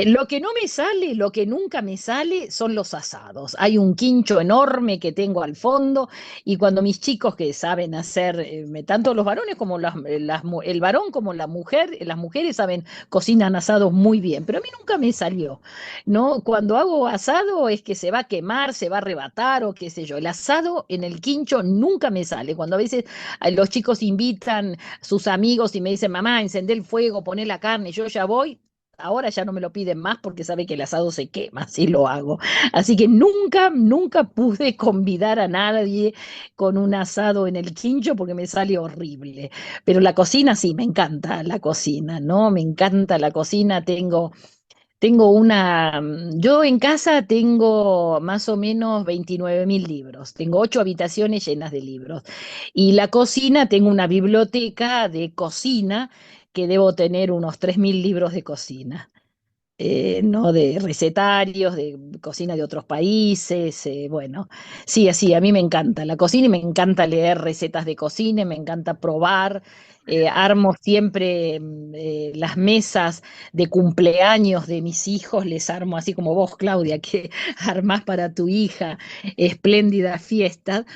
Lo que no me sale, lo que nunca me sale son los asados. Hay un quincho enorme que tengo al fondo y cuando mis chicos que saben hacer, tanto los varones como el varón como la mujer, las mujeres saben cocinan asados muy bien, pero a mí nunca me salió, ¿no? Cuando hago asado es que se va a quemar, se va a arrebatar o qué sé yo. El asado en el quincho nunca me sale. Cuando a veces los chicos invitan a sus amigos y me dicen, mamá, encendé el fuego, poné la carne, yo ya voy. Ahora ya no me lo piden más porque sabe que el asado se quema si lo hago. Así que nunca pude convidar a nadie con un asado en el quincho porque me sale horrible. Pero la cocina sí, me encanta la cocina, ¿no? Me encanta la cocina. Yo en casa tengo más o menos 29.000 libros. Tengo 8 habitaciones llenas de libros. Y la cocina, tengo una biblioteca de cocina que debo tener unos 3.000 libros de cocina, ¿no? De recetarios, de cocina de otros países, bueno, sí, así, a mí me encanta la cocina y me encanta leer recetas de cocina, y me encanta probar, armo siempre las mesas de cumpleaños de mis hijos, les armo así como vos, Claudia, que armás para tu hija espléndidas fiestas.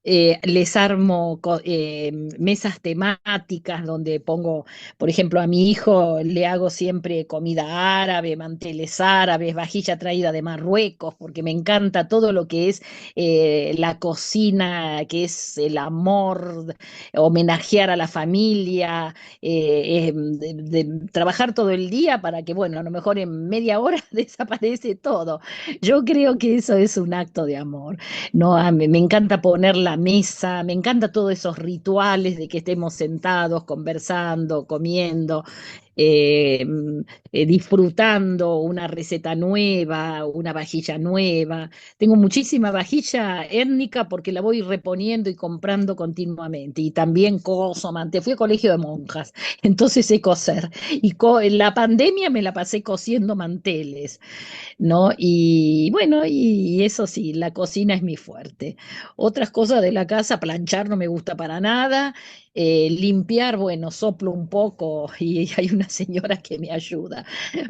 Les armo mesas temáticas donde pongo, por ejemplo, a mi hijo le hago siempre comida árabe, manteles árabes, vajilla traída de Marruecos, porque me encanta todo lo que es la cocina, que es el amor, homenajear a la familia, trabajar todo el día para que, bueno, a lo mejor en media hora desaparece todo. Yo creo que eso es un acto de amor. No, me encanta poner la mesa, me encanta todos esos rituales de que estemos sentados, conversando, comiendo, eh, mm, disfrutando una receta nueva, una vajilla nueva. Tengo muchísima vajilla étnica porque la voy reponiendo y comprando continuamente. Y también coso, fui a colegio de monjas, entonces sé coser. Y en la pandemia me la pasé cosiendo manteles, ¿no? Y bueno, y eso sí, la cocina es mi fuerte. Otras cosas de la casa, planchar no me gusta para nada, limpiar, bueno, soplo un poco y hay una señora que me ayuda,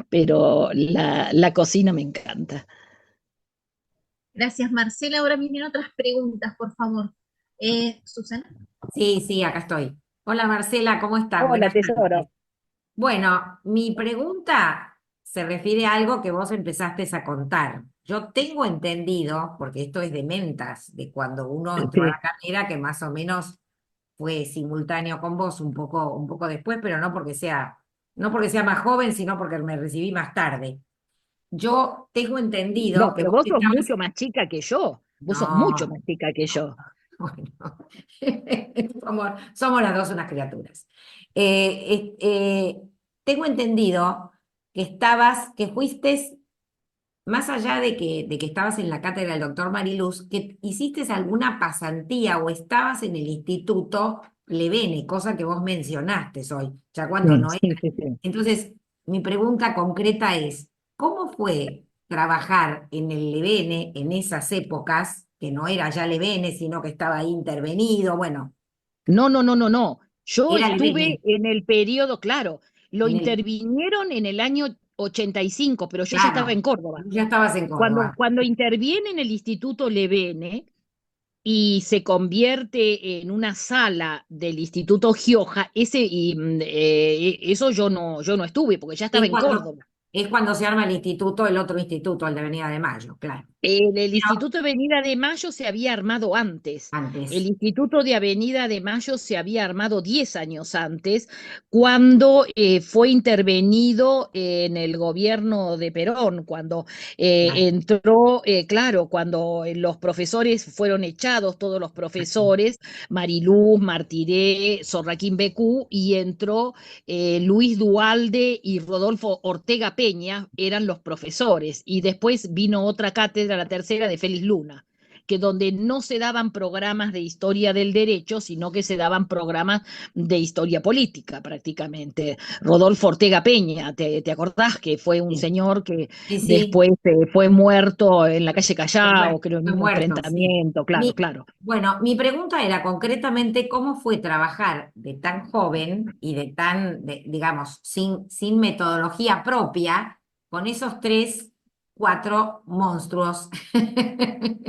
pero la cocina me encanta. Gracias, Marcela. Ahora vienen otras preguntas, por favor. Susana. Sí, sí, acá estoy. Hola Marcela, ¿cómo estás? Hola, Buenas tesoro. tardes. Bueno, mi pregunta se refiere a algo que vos empezaste a contar. Yo tengo entendido, porque esto es de mentas, de cuando uno entró a Sí. la carrera, que más o menos fue simultáneo con vos, un poco después, pero no porque sea más joven, sino porque me recibí más tarde. Yo tengo No, entendido que pero vos vos sos estabas. mucho más chica que yo. Vos sos mucho No, más chica que yo. bueno, somos las dos unas criaturas. Tengo entendido que fuiste, más allá de que estabas en la cátedra del doctor Mariluz, que hiciste alguna pasantía o estabas en el Instituto Levene, cosa que vos mencionaste hoy, ya cuando Sí, no era. sí, sí, sí. Entonces, mi pregunta concreta es, ¿cómo fue trabajar en el Levene en esas épocas, que no era ya Levene, sino que estaba ahí intervenido? Bueno, No, no, no, no, no. Yo era estuve Levene, en el periodo, claro, lo en el, intervinieron en el año 85, pero yo ya estaba claro, en Córdoba. ya estabas en Cuando, Córdoba. cuando interviene en el Instituto Levene, y se convierte en una sala del Instituto Gioja, eso yo no estuve, porque ya estaba Es en cuando, Córdoba. es cuando se arma el instituto, el otro instituto, el de Avenida de Mayo, claro. El Pero Instituto de Avenida de Mayo se había armado antes. El antes. Instituto de Avenida de Mayo se había armado 10 años antes, cuando fue intervenido en el gobierno de Perón, cuando Claro. entró, claro, cuando los profesores fueron echados, todos los profesores, Mariluz, Martiré, Sorraquín Becú, y entró Luis Dualde y Rodolfo Ortega Peña, eran los profesores, y después vino otra cátedra, la tercera, de Félix Luna, que donde no se daban programas de historia del derecho, sino que se daban programas de historia política prácticamente. Rodolfo Ortega Peña, ¿te acordás? Que fue un Sí, señor que sí, sí, después fue muerto en la calle Callao, creo, en fue un muerto, sí. enfrentamiento, claro, claro. Bueno, mi pregunta era concretamente cómo fue trabajar de tan joven y de tan, digamos, sin metodología propia con esos tres, cuatro monstruos.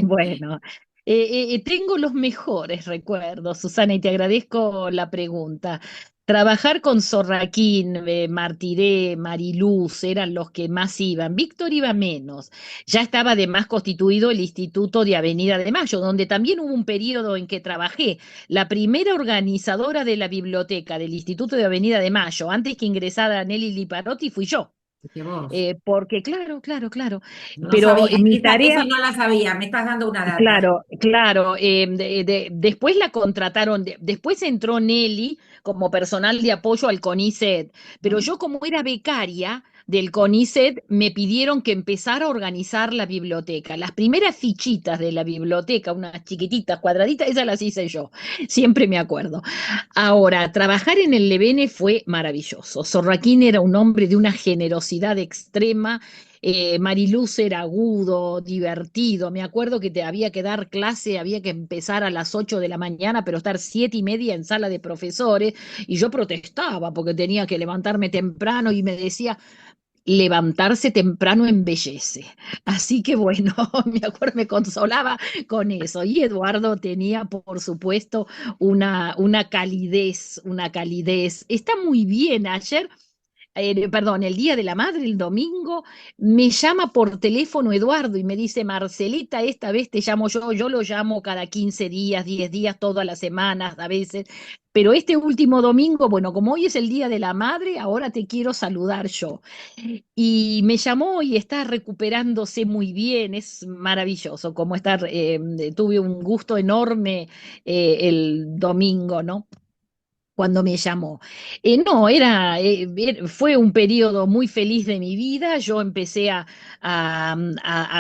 Bueno, tengo los mejores recuerdos, Susana, y te agradezco la pregunta. Trabajar con Sorraquín, Martiré, Mariluz eran los que más iban. Víctor iba menos. Ya estaba además constituido el Instituto de Avenida de Mayo, donde también hubo un periodo en que trabajé. La primera organizadora de la biblioteca del Instituto de Avenida de Mayo, antes que ingresara Nelly Liparotti, fui yo. Que vos. Porque claro, claro, claro. No Pero sabía, mi esa tarea. no la sabía, me estás dando una data. Claro, claro. Después la contrataron, después entró Nelly como personal de apoyo al CONICET, pero ¿Mm? yo como era becaria del CONICET me pidieron que empezara a organizar la biblioteca. Las primeras fichitas de la biblioteca, unas chiquititas, cuadraditas, esas las hice yo, siempre me acuerdo. Ahora, trabajar en el Levene fue maravilloso. Sorraquín era un hombre de una generosidad extrema. Mariluz era agudo, divertido. Me acuerdo que te había que dar clase, había que empezar a las 8 de la mañana, pero estar 7:30 en sala de profesores. Y yo protestaba porque tenía que levantarme temprano y me decía, levantarse temprano embellece. Así que bueno, me acuerdo, me consolaba con eso. Y Eduardo tenía, por supuesto, una calidez, una calidez. Está muy bien. Ayer perdón, el Día de la Madre, el domingo, me llama por teléfono Eduardo y me dice, Marcelita, esta vez te llamo yo lo llamo cada 15 días, 10 días, todas las semanas a veces, pero este último domingo, bueno, como hoy es el Día de la Madre, ahora te quiero saludar yo. Y me llamó y está recuperándose muy bien, es maravilloso como estar, tuve un gusto enorme el domingo, ¿no? Cuando me llamó. No, fue un periodo muy feliz de mi vida. Yo empecé a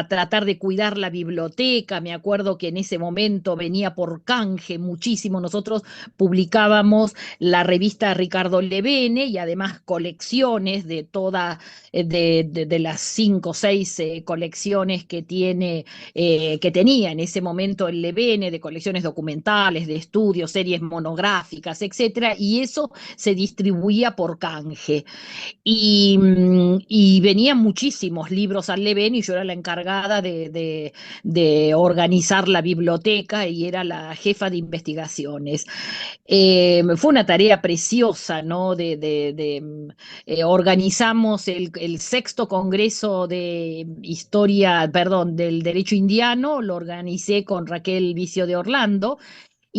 tratar de cuidar la biblioteca. Me acuerdo que en ese momento venía por canje muchísimo. Nosotros publicábamos la revista Ricardo Levene y además colecciones de todas, de las 5 o 6 colecciones que tenía en ese momento el Levene, de colecciones documentales, de estudios, series monográficas, etcétera, y eso se distribuía por canje. Y venían muchísimos libros al Leven y yo era la encargada de organizar la biblioteca y era la jefa de investigaciones. Fue una tarea preciosa, ¿no? Organizamos el sexto Congreso de Historia, perdón, del Derecho Indiano, lo organicé con Raquel Vicio de Orlando,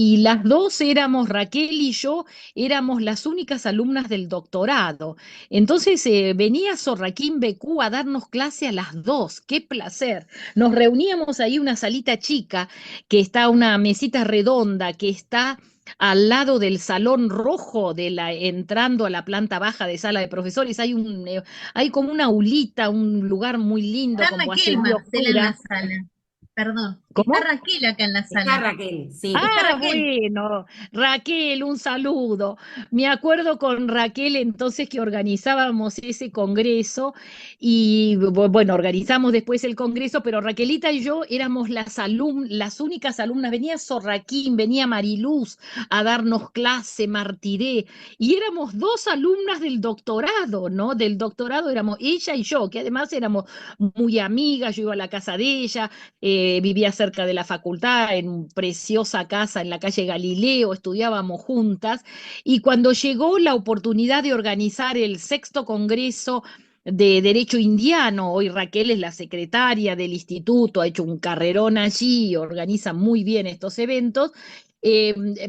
y las dos éramos, Raquel y yo, éramos las únicas alumnas del doctorado. Entonces venía Sorraquín Becú a darnos clase a las dos. ¡Qué placer! Nos reuníamos ahí una salita chica, que está una mesita redonda, que está al lado del salón rojo entrando a la planta baja de sala de profesores. Hay como una aulita, un lugar muy lindo Está con Raquel, boacería Marcela, en la oscura. sala. Perdón, está ¿Cómo? Raquel acá en la Está sala. Raquel, sí. Está Ah, Raquel. bueno, Raquel, un saludo. Me acuerdo con Raquel entonces que organizábamos ese congreso y bueno, organizamos después el congreso, pero Raquelita y yo éramos las únicas alumnas. Venía Sorraquín, venía Mariluz a darnos clase, Martiré, y éramos dos alumnas del doctorado, ¿no? Del doctorado éramos ella y yo, que además éramos muy amigas, yo iba a la casa de ella, vivía cerca cerca de la facultad, en una preciosa casa en la calle Galileo, estudiábamos juntas, y cuando llegó la oportunidad de organizar el sexto congreso de Derecho Indiano, hoy Raquel es la secretaria del instituto, ha hecho un carrerón allí, organiza muy bien estos eventos.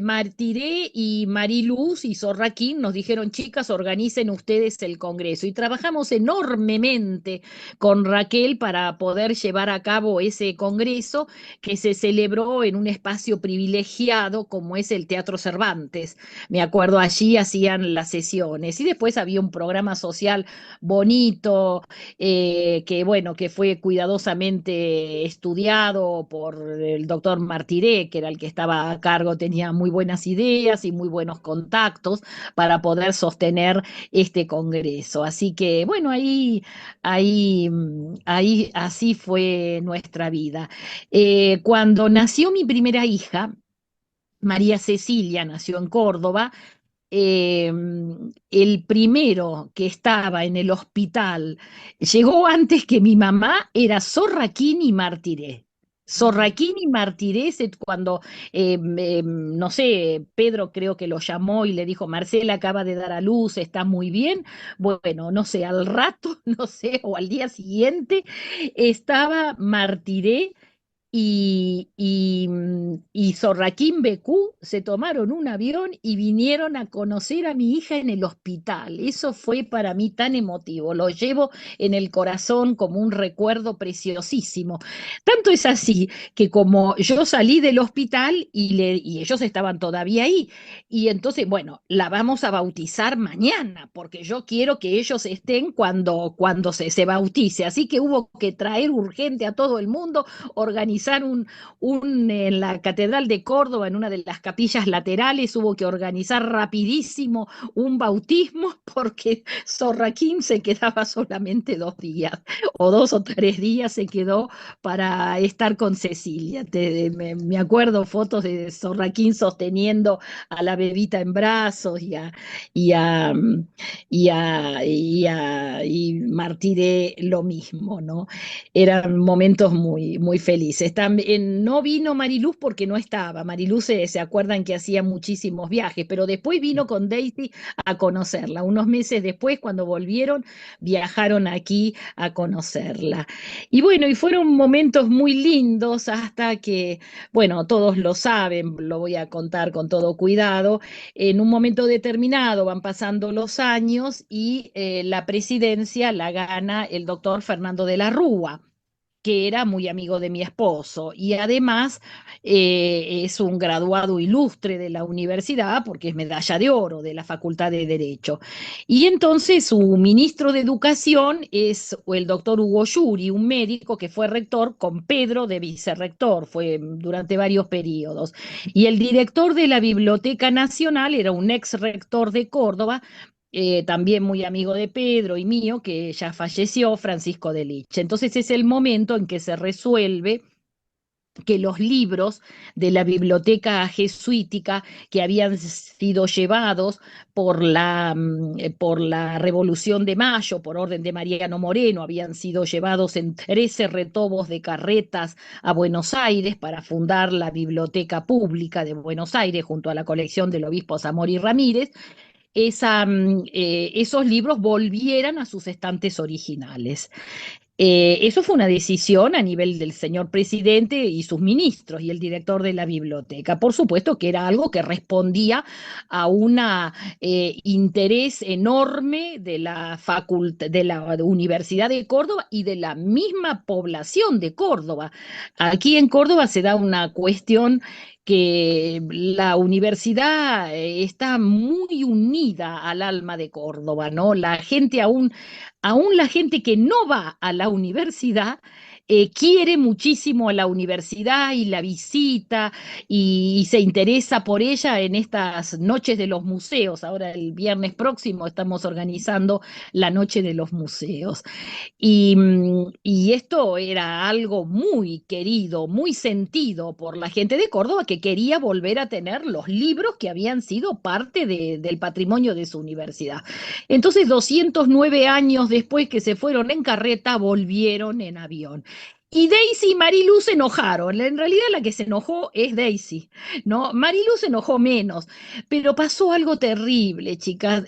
Martiré y Mariluz y Sorraquín nos dijeron, chicas, organicen ustedes el congreso. Y trabajamos enormemente con Raquel para poder llevar a cabo ese congreso que se celebró en un espacio privilegiado como es el Teatro Cervantes. Me acuerdo, allí hacían las sesiones y después había un programa social bonito, que bueno, que fue cuidadosamente estudiado por el doctor Martiré, que era el que estaba a cargo, tenía muy buenas ideas y muy buenos contactos para poder sostener este congreso. Así que bueno, ahí así fue nuestra vida. Cuando nació mi primera hija, María Cecilia, nació en Córdoba, eh, el primero que estaba en el hospital llegó antes que mi mamá, era Sorraquín y Martiré. Sorraquín y Martiré, cuando, no sé, Pedro creo que lo llamó y le dijo, Marcela acaba de dar a luz, está muy bien. Bueno, no sé, al rato, no sé, o al día siguiente, estaba Martiré y Sorraquín Becú se tomaron un avión y vinieron a conocer a mi hija en el hospital. Eso fue para mí tan emotivo, lo llevo en el corazón como un recuerdo preciosísimo. Tanto es así que como yo salí del hospital y ellos estaban todavía ahí, y entonces, bueno, la vamos a bautizar mañana, porque yo quiero que ellos estén cuando se bautice. Así que hubo que traer urgente a todo el mundo, organizar en la Catedral de Córdoba, en una de las capillas laterales, hubo que organizar rapidísimo un bautismo porque Sorraquín se quedaba solamente 2 días, o 2 o 3 días se quedó para estar con Cecilia. Me acuerdo fotos de Sorraquín sosteniendo a la bebita en brazos y a, y Martiré lo mismo, ¿no? Eran momentos muy, muy felices. También, no vino Mariluz porque no estaba. Mariluz se acuerdan que hacía muchísimos viajes, pero después vino con Daisy a conocerla. Unos meses después, cuando volvieron, viajaron aquí a conocerla. Y bueno, y fueron momentos muy lindos hasta que, bueno, todos lo saben, lo voy a contar con todo cuidado. En un momento determinado van pasando los años y la presidencia la gana el doctor Fernando de la Rúa, que era muy amigo de mi esposo y además es un graduado ilustre de la universidad porque es medalla de oro de la Facultad de Derecho. Y entonces su ministro de Educación es el doctor Hugo Yuri, un médico que fue rector con Pedro de vicerrector, fue durante varios periodos. Y el director de la Biblioteca Nacional era un ex rector de Córdoba, también muy amigo de Pedro y mío, que ya falleció, Francisco de Lich. Entonces es el momento en que se resuelve que los libros de la biblioteca jesuítica que habían sido llevados por la Revolución de Mayo, por orden de Mariano Moreno, habían sido llevados en 13 retobos de carretas a Buenos Aires para fundar la Biblioteca Pública de Buenos Aires junto a la colección del obispo Zamora y Ramírez. Esos libros volvieran a sus estantes originales. Eso fue una decisión a nivel del señor presidente y sus ministros y el director de la biblioteca. Por supuesto que era algo que respondía a un interés enorme de de la Universidad de Córdoba y de la misma población de Córdoba. Aquí en Córdoba se da una cuestión que la universidad está muy unida al alma de Córdoba, ¿no? La gente aún la gente que no va a la universidad, quiere muchísimo a la universidad y la visita y se interesa por ella en estas noches de los museos. Ahora el viernes próximo estamos organizando la noche de los museos. Y esto era algo muy querido, muy sentido por la gente de Córdoba que quería volver a tener los libros que habían sido parte del patrimonio de su universidad. Entonces, 209 años después que se fueron en carreta, volvieron en avión. Y Daisy y Marilu se enojaron. En realidad la que se enojó es Daisy, ¿no? Marilu se enojó menos, pero pasó algo terrible, chicas.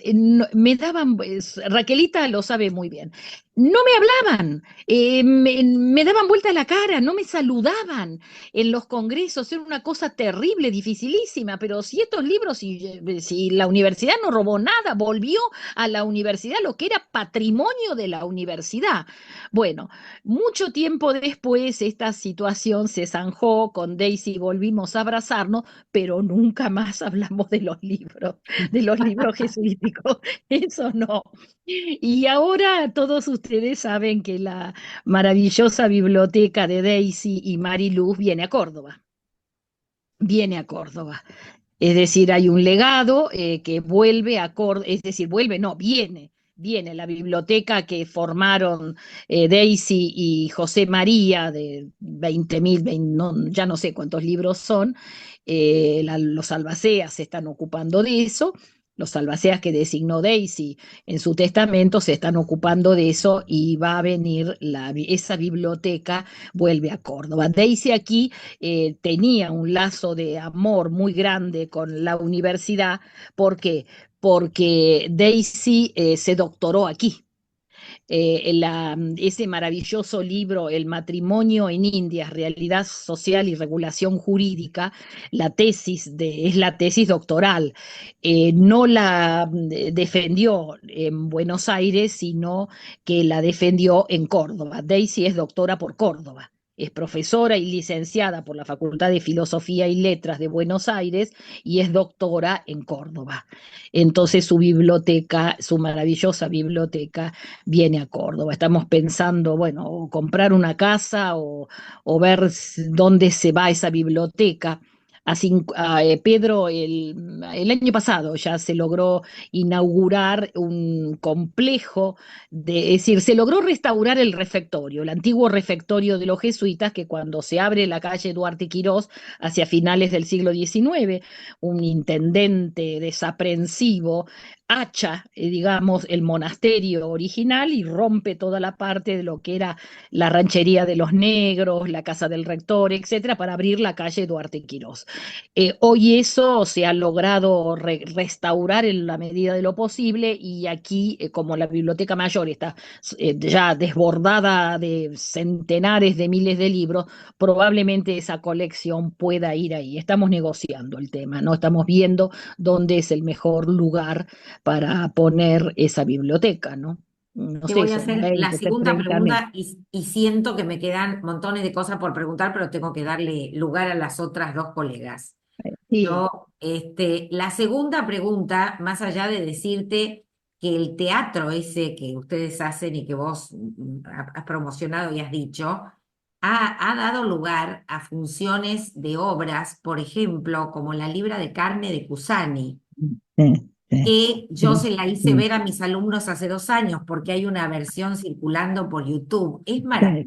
Me daban, pues, Raquelita lo sabe muy bien. No me hablaban, me daban vuelta la cara, no me saludaban en los congresos. Era una cosa terrible, dificilísima, pero si estos libros, si la universidad no robó nada, volvió a la universidad lo que era patrimonio de la universidad. Bueno, mucho tiempo después esta situación se zanjó, con Daisy volvimos a abrazarnos, pero nunca más hablamos de los libros jesuíticos, eso no. Y ahora todos ustedes saben que la maravillosa biblioteca de Daisy y Mariluz viene a Córdoba. Es decir, hay un legado que vuelve a Córdoba, es decir, vuelve, no, viene la biblioteca que formaron Daisy y José María, de 20.000, no, ya no sé cuántos libros son, los albaceas se están ocupando de eso, los albaceas que designó Daisy en su testamento se están ocupando de eso y va a venir esa biblioteca, vuelve a Córdoba. Daisy aquí tenía un lazo de amor muy grande con la universidad. ¿Por qué? Porque Daisy se doctoró aquí. Ese maravilloso libro, El matrimonio en Indias, realidad social y regulación jurídica, es la tesis doctoral. No la defendió en Buenos Aires, sino que la defendió en Córdoba. Daisy es doctora por Córdoba. Es profesora y licenciada por la Facultad de Filosofía y Letras de Buenos Aires y es doctora en Córdoba. Entonces su biblioteca, su maravillosa biblioteca, viene a Córdoba. Estamos pensando, bueno, o comprar una casa o ver dónde se va esa biblioteca. Pedro, el año pasado ya se logró inaugurar un complejo, es decir, se logró restaurar el refectorio, el antiguo refectorio de los jesuitas, que cuando se abre la calle Duarte Quirós hacia finales del siglo XIX, un intendente desaprensivo hacha, digamos, el monasterio original y rompe toda la parte de lo que era la ranchería de los negros, la casa del rector, etcétera, para abrir la calle Duarte Quirós. Hoy eso se ha logrado restaurar en la medida de lo posible y aquí, como la Biblioteca Mayor está ya desbordada de centenares de miles de libros, probablemente esa colección pueda ir ahí. Estamos negociando el tema, ¿no? Estamos viendo dónde es el mejor lugar para poner esa biblioteca, ¿no? No Te sé, voy a son hacer la 20, segunda 30 mil. pregunta y siento que me quedan montones de cosas por preguntar, pero tengo que darle lugar a las otras dos colegas. Sí, Yo, la segunda pregunta, más allá de decirte que el teatro ese que ustedes hacen y que vos has promocionado y has dicho, ha dado lugar a funciones de obras, por ejemplo, como La Libra de Carne de Cusani, sí, sí, que yo sí, se la hice sí, ver a mis alumnos hace 2 años porque hay una versión circulando por YouTube. sí,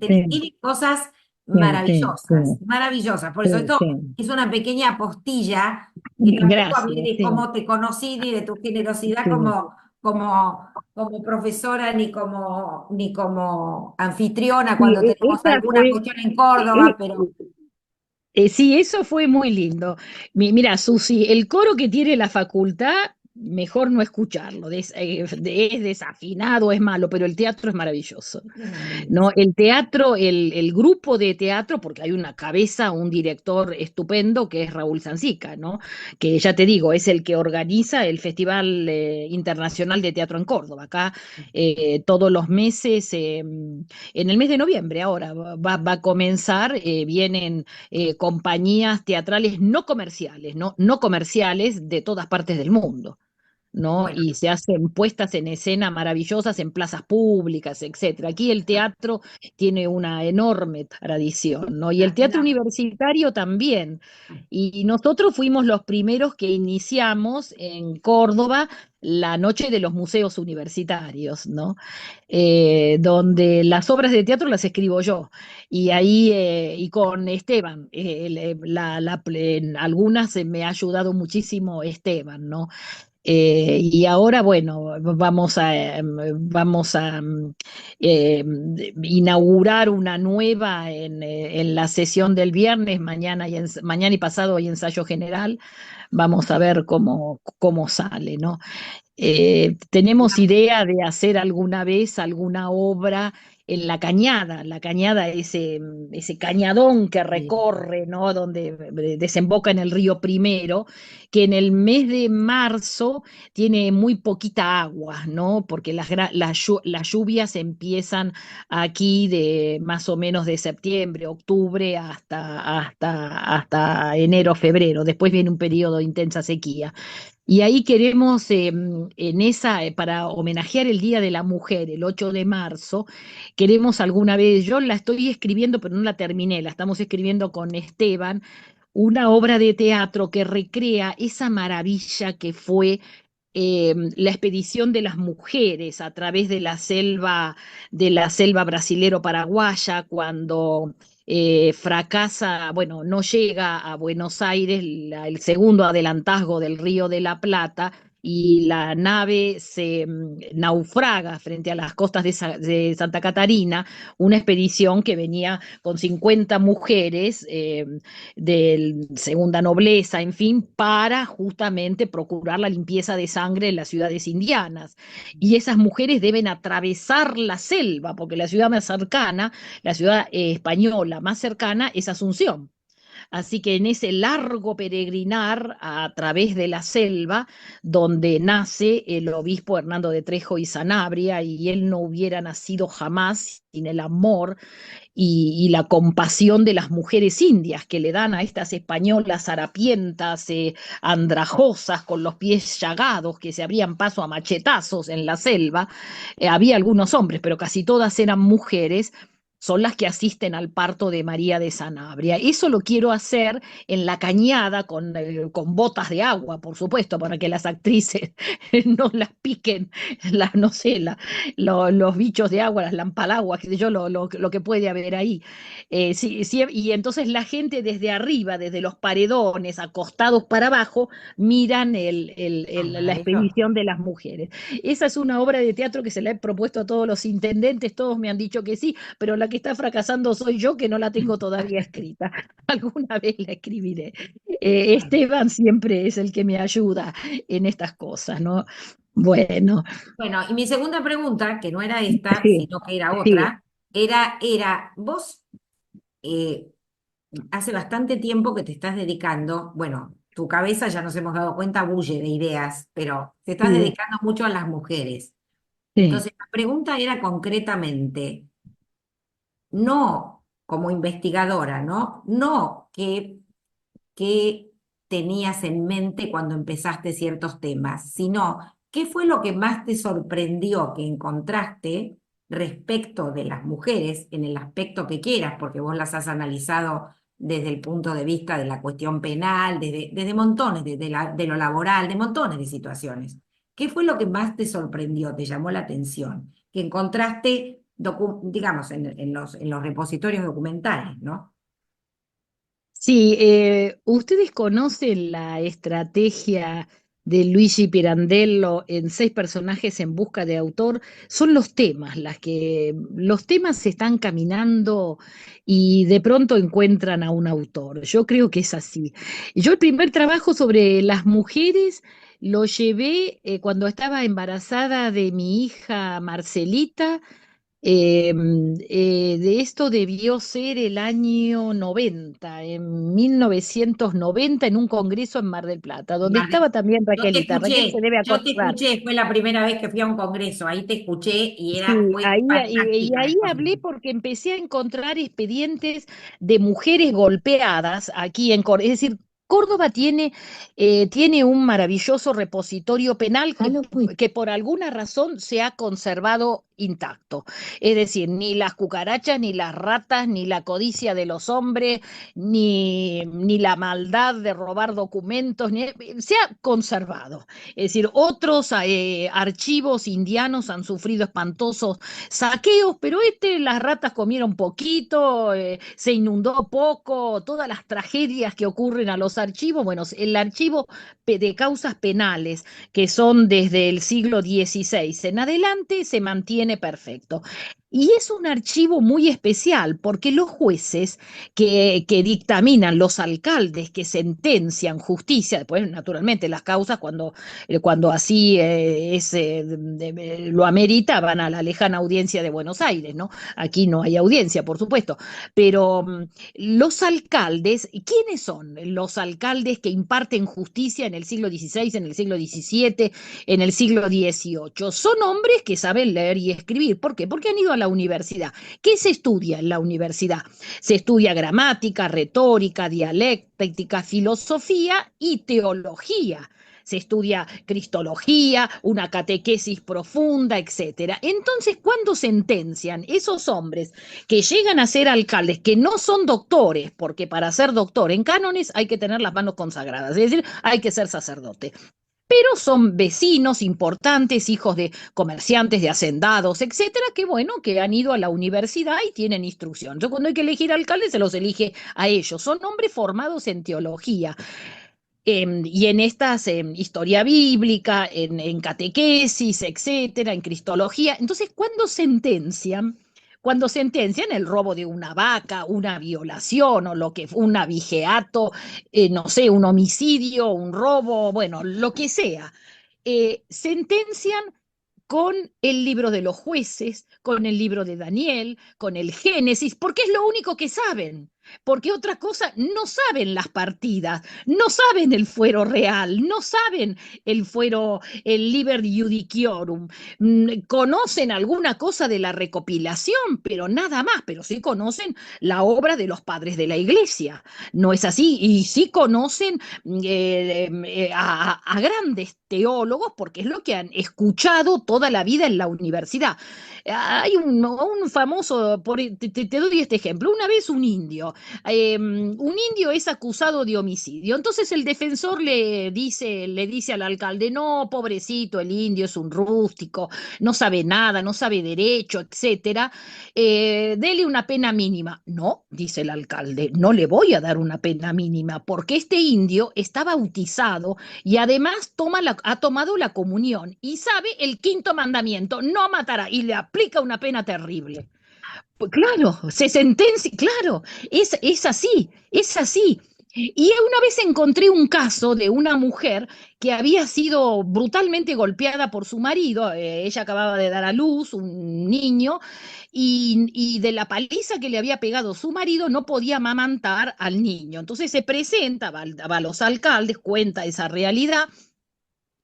sí, Tiene cosas sí, sí, maravillosas, maravillosas. Por eso sí, esto sí. es una pequeña apostilla que tampoco hablé Gracias, de sí, cómo te conocí ni de tu generosidad sí. como profesora ni como anfitriona Sí, cuando tenemos esa alguna fue, cuestión en eh, Córdoba, pero sí, eso fue muy lindo. Mira, Susi, el coro que tiene la facultad, mejor no escucharlo. Es desafinado, es malo, pero el teatro es maravilloso. es ¿No? maravilloso. El teatro, el grupo de teatro, porque hay una cabeza, un director estupendo que es Raúl Sanzica, ¿no? Que ya te digo, es el que organiza el Festival Internacional de Teatro en Córdoba. Acá todos los meses, en el mes de noviembre ahora va a comenzar, vienen compañías teatrales no comerciales, ¿no? No comerciales de todas partes del mundo. ¿No? Bueno, Y se hacen puestas en escena maravillosas en plazas públicas, etcétera. Aquí el teatro tiene una enorme tradición, ¿no? Y el teatro una, universitario también. Y nosotros fuimos los primeros que iniciamos en Córdoba la Noche de los Museos Universitarios, ¿no? Donde las obras de teatro las escribo yo. Y ahí, y con Esteban, algunas me ha ayudado muchísimo Esteban, ¿no? Y ahora, bueno, vamos a inaugurar una nueva en la sesión del viernes, mañana y pasado hay ensayo general, vamos a ver cómo sale, ¿no? Tenemos idea de hacer alguna vez alguna obra en la Cañada. La Cañada, ese cañadón que Sí. recorre, ¿no? Donde desemboca en el río Primero, que en el mes de marzo tiene muy poquita agua, ¿no? Porque las lluvias empiezan aquí de más o menos de septiembre, octubre hasta enero, febrero. Después viene un periodo de intensa sequía. Y ahí queremos, para homenajear el Día de la Mujer, el 8 de marzo, queremos alguna vez, yo la estoy escribiendo, pero no la terminé, la estamos escribiendo con Esteban, una obra de teatro que recrea esa maravilla que fue la expedición de las mujeres a través de la selva brasilero-paraguaya, cuando fracasa, bueno, no llega a Buenos Aires el segundo adelantazgo del Río de la Plata y la nave se naufraga frente a las costas de Santa Catarina, una expedición que venía con 50 mujeres de segunda nobleza, en fin, para justamente procurar la limpieza de sangre en las ciudades indianas. Y esas mujeres deben atravesar la selva, porque la ciudad más cercana, la ciudad española más cercana es Asunción. Así que en ese largo peregrinar a través de la selva, donde nace el obispo Hernando de Trejo y Sanabria, y él no hubiera nacido jamás sin el amor y la compasión de las mujeres indias que le dan a estas españolas harapientas, andrajosas, con los pies llagados, que se abrían paso a machetazos en la selva. Había algunos hombres, pero casi todas eran mujeres, son las que asisten al parto de María de Sanabria. Eso lo quiero hacer en la cañada con botas de agua, por supuesto, para que las actrices no las piquen, no sé, los bichos de agua, las lampalaguas, qué sé yo, lo que puede haber ahí. Sí, sí, y entonces la gente desde arriba, desde los paredones, acostados para abajo, miran Ah, la maravilloso. expedición de las mujeres. Esa es una obra de teatro que se la he propuesto a todos los intendentes, todos me han dicho que sí, pero la que está fracasando soy yo, que no la tengo todavía escrita. Alguna vez la escribiré. Bueno. Esteban siempre es el que me ayuda en estas cosas, ¿no? Bueno, Bueno, y mi segunda pregunta, que no era esta, sí, sino que era sí, otra, vos eh, hace bastante tiempo que te estás dedicando, bueno, tu cabeza ya nos hemos dado cuenta, bulle de ideas, pero te estás sí, dedicando mucho a las mujeres. sí. Entonces, la pregunta era concretamente, no como investigadora, ¿no? No qué tenías en mente cuando empezaste ciertos temas, sino qué fue lo que más te sorprendió que encontraste respecto de las mujeres en el aspecto que quieras, porque vos las has analizado desde el punto de vista de la cuestión penal, desde montones, de lo laboral, de montones de situaciones. ¿Qué fue lo que más te sorprendió, te llamó la atención? Que encontraste, digamos, en los repositorios documentales, ¿no? Sí, ¿ustedes conocen la estrategia de Luigi Pirandello en seis personajes en busca de autor? Son los temas se están caminando y de pronto encuentran a un autor. Yo creo que es así. Yo el primer trabajo sobre las mujeres lo llevé cuando estaba embarazada de mi hija Marcelita. De esto debió ser el año 90, en 1990, en un congreso en Mar del Plata, donde Mar del- estaba también Yo te Raquelita. Raquel se escuché, debe yo te acordar. escuché, fue la primera vez que fui a un congreso, ahí te escuché y Sí, fue y fantástica la ahí hablé exposición. porque empecé a encontrar expedientes de mujeres golpeadas aquí en Córdoba. Es decir, Córdoba tiene un maravilloso repositorio penal que por alguna razón se ha conservado intacto. Es decir, ni las cucarachas, ni las ratas, ni la codicia de los hombres, ni la maldad de robar documentos, se ha conservado. Es decir, otros archivos indianos han sufrido espantosos saqueos, pero las ratas comieron poquito, se inundó poco, todas las tragedias que ocurren a los los archivos, bueno, el archivo de causas penales, que son desde el siglo XVI en adelante, se mantiene perfecto. Y es un archivo muy especial porque los jueces que dictaminan, los alcaldes que sentencian justicia, después naturalmente las causas cuando así lo amerita, van a la lejana audiencia de Buenos Aires, ¿no? Aquí no hay audiencia, por supuesto, pero los alcaldes, ¿quiénes son los alcaldes que imparten justicia en el siglo XVI, en el siglo XVII, en el siglo XVIII? Son hombres que saben leer y escribir. ¿Por qué? Porque han ido a la universidad. ¿Qué se estudia en la universidad? Se estudia gramática, retórica, dialéctica, filosofía y teología. Se estudia cristología, una catequesis profunda, etcétera. Entonces, cuando sentencian esos hombres que llegan a ser alcaldes, que no son doctores, porque para ser doctor en cánones hay que tener las manos consagradas, es decir, hay que ser sacerdote, pero son vecinos importantes, hijos de comerciantes, de hacendados, etcétera, que bueno, que han ido a la universidad y tienen instrucción. Yo cuando hay que elegir alcaldes se los elige a ellos. Son hombres formados en teología y en estas historia bíblica, en catequesis, etcétera, en cristología. Entonces, cuando sentencian el robo de una vaca, una violación o lo que un abigeato, no sé, un homicidio, un robo, bueno, lo que sea, sentencian con el libro de los jueces, con el libro de Daniel, con el Génesis, porque es lo único que saben. Porque otra cosa, no saben las partidas, no saben el fuero real, no saben el fuero, el liber judiciorum, conocen alguna cosa de la recopilación, pero nada más, pero sí conocen la obra de los padres de la iglesia, ¿no es así? Y sí conocen a grandes teólogos porque es lo que han escuchado toda la vida en la universidad. Hay un famoso, te doy este ejemplo, una vez un indio es acusado de homicidio, entonces el defensor le dice al alcalde, no, pobrecito, el indio es un rústico, no sabe nada, no sabe derecho, etcétera, dele una pena mínima. No, dice el alcalde, no le voy a dar una pena mínima porque este indio está bautizado y además ha tomado la comunión y sabe el quinto mandamiento, no matará, y le aplica una pena terrible. Pues claro, se sentencia, claro, es así, es así. Y una vez encontré un caso de una mujer que había sido brutalmente golpeada por su marido, ella acababa de dar a luz un niño, y de la paliza que le había pegado su marido no podía amamantar al niño. Entonces se presenta, va a los alcaldes, cuenta esa realidad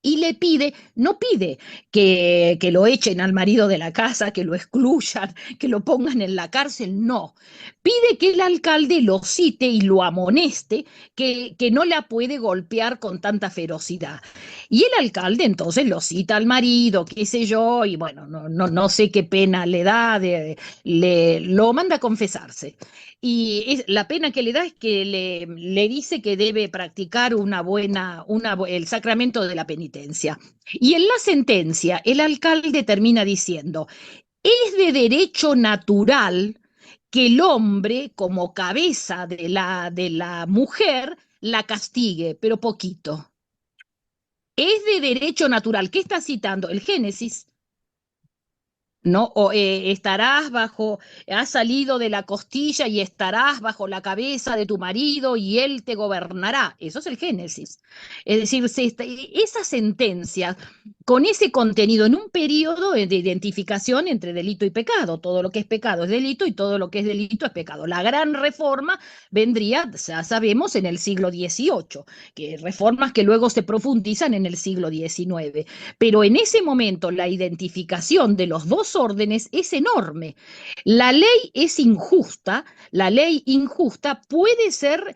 y le pide, no pide que lo echen al marido de la casa, que lo excluyan, que lo pongan en la cárcel, no. Pide que el alcalde lo cite y lo amoneste, que no la puede golpear con tanta ferocidad. Y el alcalde entonces lo cita al marido, qué sé yo, y bueno, no sé qué pena le da, lo manda a confesarse. Y la pena que le da es que le dice que debe practicar el sacramento de la penitencia. Y en la sentencia, el alcalde termina diciendo, es de derecho natural que el hombre, como cabeza de la mujer, la castigue, pero poquito. Es de derecho natural. ¿Qué está citando? El Génesis. ¿No? O has salido de la costilla y estarás bajo la cabeza de tu marido y él te gobernará. Eso es el Génesis. Es decir, esa sentencia con ese contenido en un periodo de identificación entre delito y pecado. Todo lo que es pecado es delito y todo lo que es delito es pecado. La gran reforma vendría, ya sabemos, en el siglo XVIII, que reformas que luego se profundizan en el siglo XIX. Pero en ese momento la identificación de los dos órdenes es enorme. La ley es injusta, la ley injusta puede ser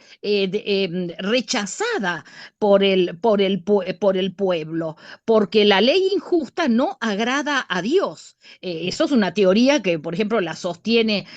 rechazada por el pueblo, porque la ley injusta no agrada a Dios. Eso es una teoría que, por ejemplo, la sostiene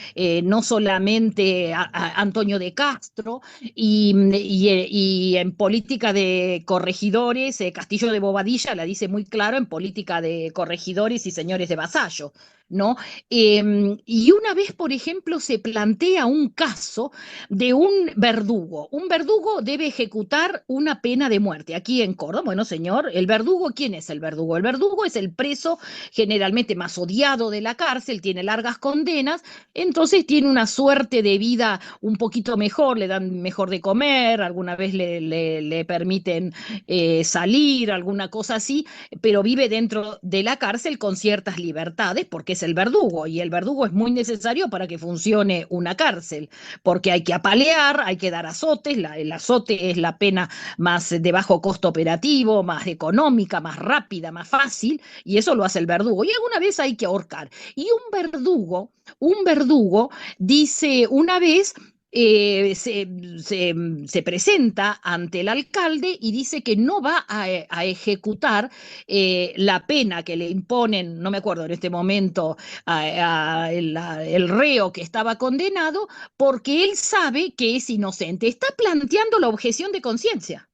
no solamente Antonio de Castro, y en política de corregidores, Castillo de Bobadilla la dice muy claro en política de corregidores y señores de vasallo. ¿no? Y una vez, por ejemplo, se plantea un caso de un verdugo. Un verdugo debe ejecutar una pena de muerte aquí en Córdoba. Bueno, señor, el verdugo, ¿quién es el verdugo? El verdugo es el preso generalmente más odiado de la cárcel, tiene largas condenas, entonces tiene una suerte de vida un poquito mejor, le dan mejor de comer, alguna vez le permiten salir, alguna cosa así, pero vive dentro de la cárcel con ciertas libertades porque es el verdugo y el verdugo es muy necesario para que funcione una cárcel, porque hay que apalear, hay que dar azotes, el azote es la pena más de bajo costo operativo, más económica, más rápida, más fácil, y eso lo hace el verdugo. Y alguna vez hay que ahorcar. Y un verdugo dice una vez se presenta ante el alcalde y dice que no va a ejecutar la pena que le imponen, no me acuerdo en este momento, el reo que estaba condenado, porque él sabe que es inocente. Está planteando la objeción de conciencia.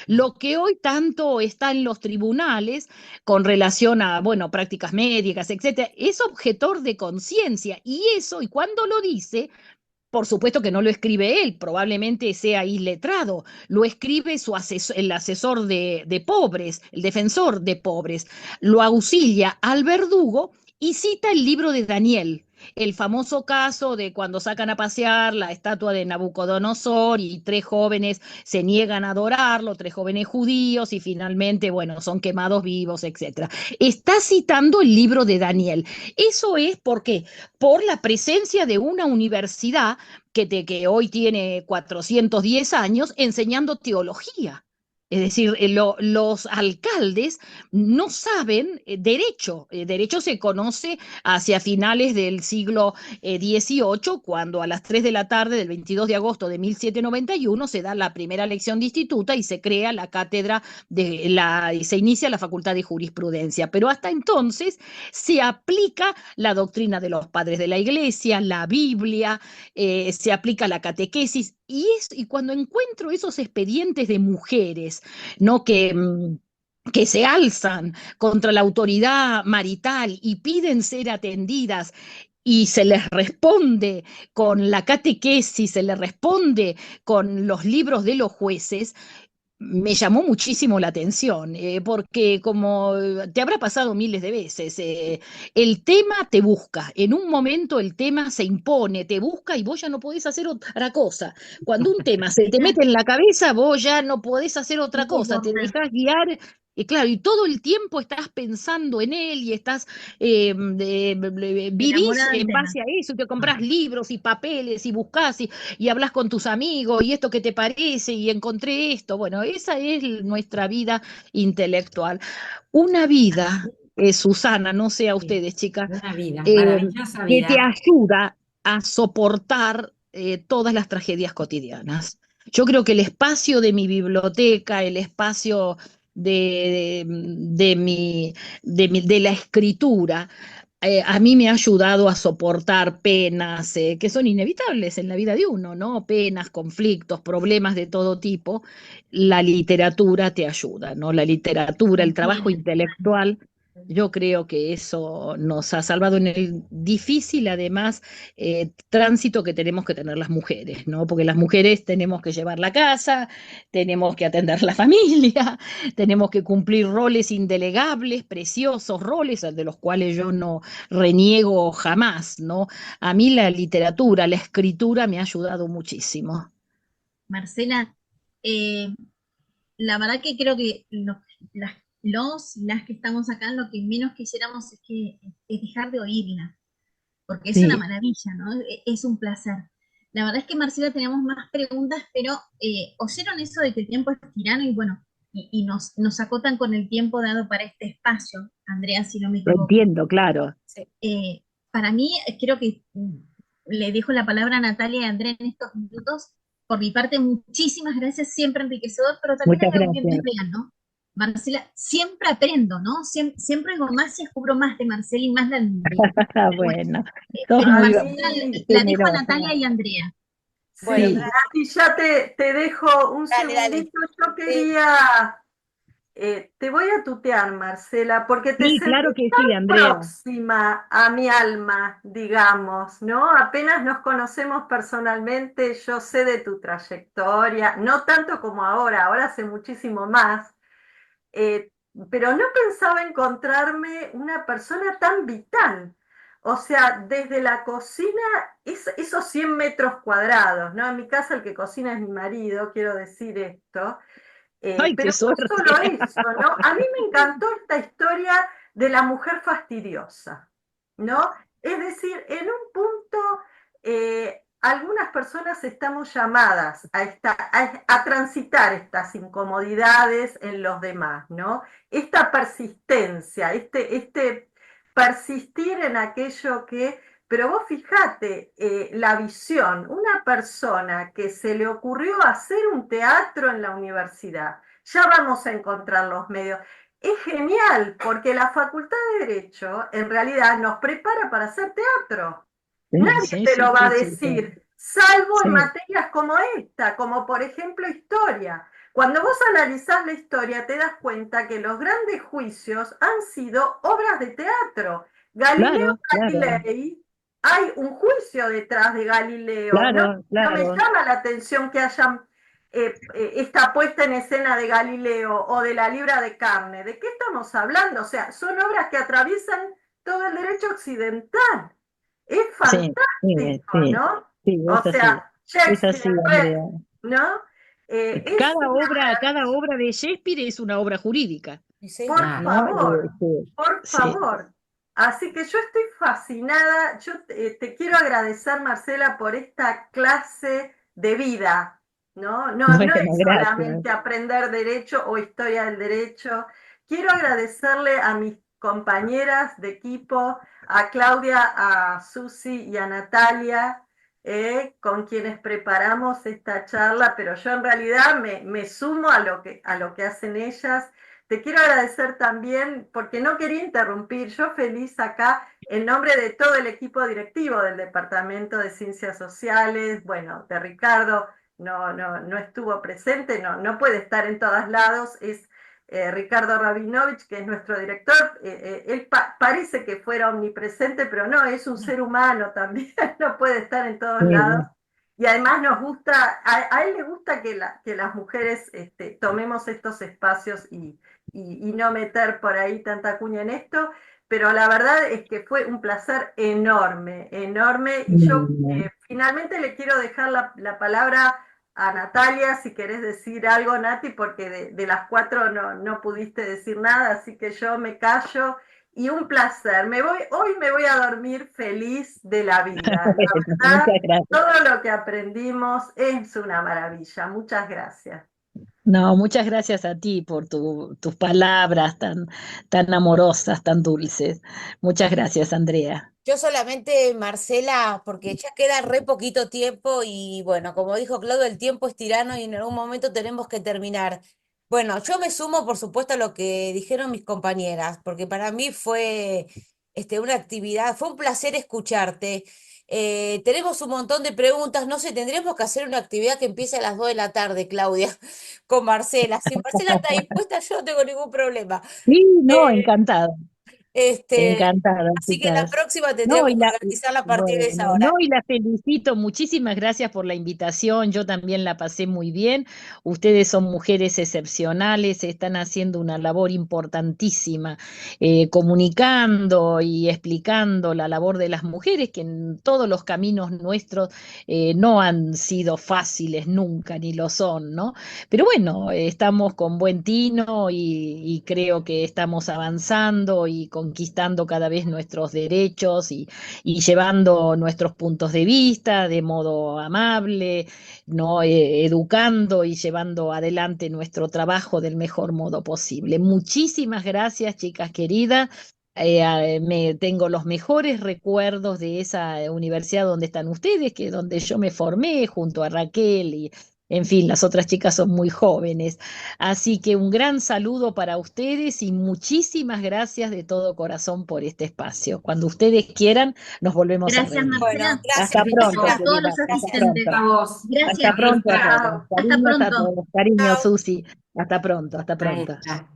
Lo que hoy tanto está en los tribunales con relación a, bueno, prácticas médicas, etcétera, es objetor de conciencia. Y eso, y cuando lo dice, por supuesto que no lo escribe él, probablemente sea iletrado, lo escribe el asesor de pobres, el defensor de pobres, lo auxilia al verdugo y cita el libro de Daniel, el famoso caso de cuando sacan a pasear la estatua de Nabucodonosor y tres jóvenes se niegan a adorarlo, tres jóvenes judíos y finalmente, bueno, son quemados vivos, etc. Está citando el libro de Daniel. Eso es porque por la presencia de una universidad que hoy tiene 410 años enseñando teología. Es decir, los alcaldes no saben derecho. Derecho se conoce hacia finales del siglo XVIII, cuando a las 3 de la tarde del 22 de agosto de 1791 se da la primera lección de instituta y se crea la cátedra y se inicia la facultad de jurisprudencia. Pero hasta entonces se aplica la doctrina de los padres de la iglesia, la Biblia, se aplica la catequesis y cuando encuentro esos expedientes de mujeres, ¿no? Que se alzan contra la autoridad marital y piden ser atendidas y se les responde con la catequesis, se les responde con los libros de los jueces, me llamó muchísimo la atención, porque como te habrá pasado miles de veces, el tema te busca, en un momento el tema se impone, te busca y vos ya no podés hacer otra cosa. Cuando un tema se te mete en la cabeza, vos ya no podés hacer otra cosa, te dejás guiar. Y claro, y todo el tiempo estás pensando en él y estás, vivís Enamorada del en tema. base a eso, y te compras libros y papeles y buscas y hablas con tus amigos y esto que te parece y encontré esto. Bueno, esa es nuestra vida intelectual. Una vida, Susana, no sé a Sí, ustedes, chicas, una vida, eh, maravillosa que te vida. ayuda a soportar todas las tragedias cotidianas. Yo creo que el espacio de mi biblioteca, el espacio de la escritura, a mí me ha ayudado a soportar penas que son inevitables en la vida de uno, ¿no? Penas, conflictos, problemas de todo tipo. La literatura te ayuda, ¿no? La literatura, el trabajo Contiene. intelectual, yo creo que eso nos ha salvado en el difícil, además, tránsito que tenemos que tener las mujeres, ¿no? Porque las mujeres tenemos que llevar la casa, tenemos que atender la familia, tenemos que cumplir roles indelegables, preciosos roles, de los cuales yo no reniego jamás, ¿no? A mí la literatura, la escritura me ha ayudado muchísimo. Marcela, eh, la verdad que creo que las que estamos acá, lo que menos quisiéramos es dejar de oírla, porque es una Sí, maravilla, ¿no? Es un placer. La verdad es que, Marcela, teníamos más preguntas, pero oyeron eso de que el tiempo es tirano y bueno, y nos acotan con el tiempo dado para este espacio, Andrea, si no me lo equivoco. entiendo, claro. Sí. Para mí, creo que le dejo la palabra a Natalia y a Andrea en estos minutos. Por mi parte, muchísimas gracias, siempre enriquecedor, pero también Muchas hay algo que es gracias. real, ¿no? Marcela, siempre aprendo, ¿no? Siempre algo más y descubro más de Marcela y más la admiro. Pero bueno, Bueno, sos pero muy Marcela, la dejo a generosa. Natalia y a Andrea. Bueno, Sí, Nati, ya te dejo un Dale, dale. segundito. Yo Sí. quería Te voy a tutear, Marcela, porque te Sí, claro sentí que sí, tan Andrea. próxima a mi alma, digamos, ¿no? Apenas nos conocemos personalmente, yo sé de tu trayectoria, no tanto como ahora sé muchísimo más, eh, pero no pensaba encontrarme una persona tan vital. O sea, desde la cocina, esos 100 metros cuadrados, ¿no? En mi casa el que cocina es mi marido, quiero decir esto. ¡Ay, qué Pero no suerte! solo eso, ¿no? A mí me encantó esta historia de la mujer fastidiosa, ¿no? Es decir, en un punto, algunas personas estamos llamadas a transitar estas incomodidades en los demás, ¿no? Esta persistencia, este persistir en aquello que pero vos fijate la visión, una persona que se le ocurrió hacer un teatro en la universidad, ya vamos a encontrar los medios. Es genial porque la Facultad de Derecho en realidad nos prepara para hacer teatro. Sí, Nadie sí, te sí, lo va a sí, sí, sí. decir, salvo en Sí, materias como esta, como por ejemplo historia. Cuando vos analizás la historia te das cuenta que los grandes juicios han sido obras de teatro. Galileo claro, claro, Galilei, hay un juicio detrás de Galileo. No, claro, no me claro. llama la atención que hayan esta puesta en escena de Galileo o de la libra de carne. ¿De qué estamos hablando? O sea, son obras que atraviesan todo el derecho occidental. Es Sí, sí, fantástico, sí, ¿no? sí, O es así. sea, Es así, Shakespeare, Andrea. ¿no? Es una Cada maravilla. obra de Shakespeare es una obra jurídica, Sí, Por señor. ¿no? favor, Sí, por sí. favor. Así que yo estoy fascinada. Yo te quiero agradecer, Marcela, por esta clase de vida, ¿no? No Bueno, es gracias. solamente aprender derecho o historia del derecho. Quiero agradecerle a mis compañeras de equipo, a Claudia, a Susi y a Natalia, con quienes preparamos esta charla, pero yo en realidad me sumo a lo que hacen ellas. Te quiero agradecer también, porque no quería interrumpir, yo feliz acá, en nombre de todo el equipo directivo del Departamento de Ciencias Sociales, bueno, de Ricardo, no estuvo presente, no puede estar en todos lados, es Ricardo Rabinovich, que es nuestro director, él parece que fuera omnipresente, pero no, es un ser humano también, no puede estar en todos lados. Sí. Y además nos gusta, a él le gusta que las mujeres tomemos estos espacios y no meter por ahí tanta cuña en esto, pero la verdad es que fue un placer enorme, enorme, y yo Mm. finalmente le quiero dejar la palabra a Natalia, si querés decir algo, Nati, porque de las cuatro no pudiste decir nada, así que yo me callo, y un placer. Hoy me voy a dormir feliz de la vida. Bueno, La verdad, muchas gracias. todo lo que aprendimos es una maravilla. Muchas gracias. No, muchas gracias a ti por tus palabras tan amorosas, tan dulces. Muchas gracias, Andrea. Yo solamente, Marcela, porque ya queda re poquito tiempo y bueno, como dijo Claudio, el tiempo es tirano y en algún momento tenemos que terminar. Bueno, yo me sumo, por supuesto, a lo que dijeron mis compañeras, porque para mí fue una actividad, fue un placer escucharte. Tenemos un montón de preguntas, no sé, tendríamos que hacer una actividad que empiece a las 2 de la tarde, Claudia, con Marcela. Si Marcela está dispuesta, yo no tengo ningún problema. Sí, no, Eh, encantado, encantada, Así que la chicas. próxima No, tendremos que organizarla a partir de esa bueno, no, hora. y la felicito. Muchísimas gracias por la invitación. Yo también la pasé muy bien. Ustedes son mujeres excepcionales, están haciendo una labor importantísima, comunicando y explicando la labor de las mujeres, que en todos los caminos nuestros no han sido fáciles nunca, ni lo son, ¿no? Pero bueno, estamos con buen tino y creo que estamos avanzando y conquistando cada vez nuestros derechos y llevando nuestros puntos de vista de modo amable, ¿no? Educando y llevando adelante nuestro trabajo del mejor modo posible. Muchísimas gracias, chicas queridas. Tengo los mejores recuerdos de esa universidad donde están ustedes, que es donde yo me formé junto a Raquel y, en fin, las otras chicas son muy jóvenes. Así que un gran saludo para ustedes y muchísimas gracias de todo corazón por este espacio. Cuando ustedes quieran, nos volvemos a Gracias, reunir. Bueno, Marcela. gracias, Hasta Gracias pronto, a Marcela. todos querida. los Hasta asistentes. pronto. A vos. Gracias, Hasta pronto a Marcela. todos. Hasta Cariños a pronto. todos. Cariños, Chao. Susi. Hasta pronto, hasta pronto. Maestra.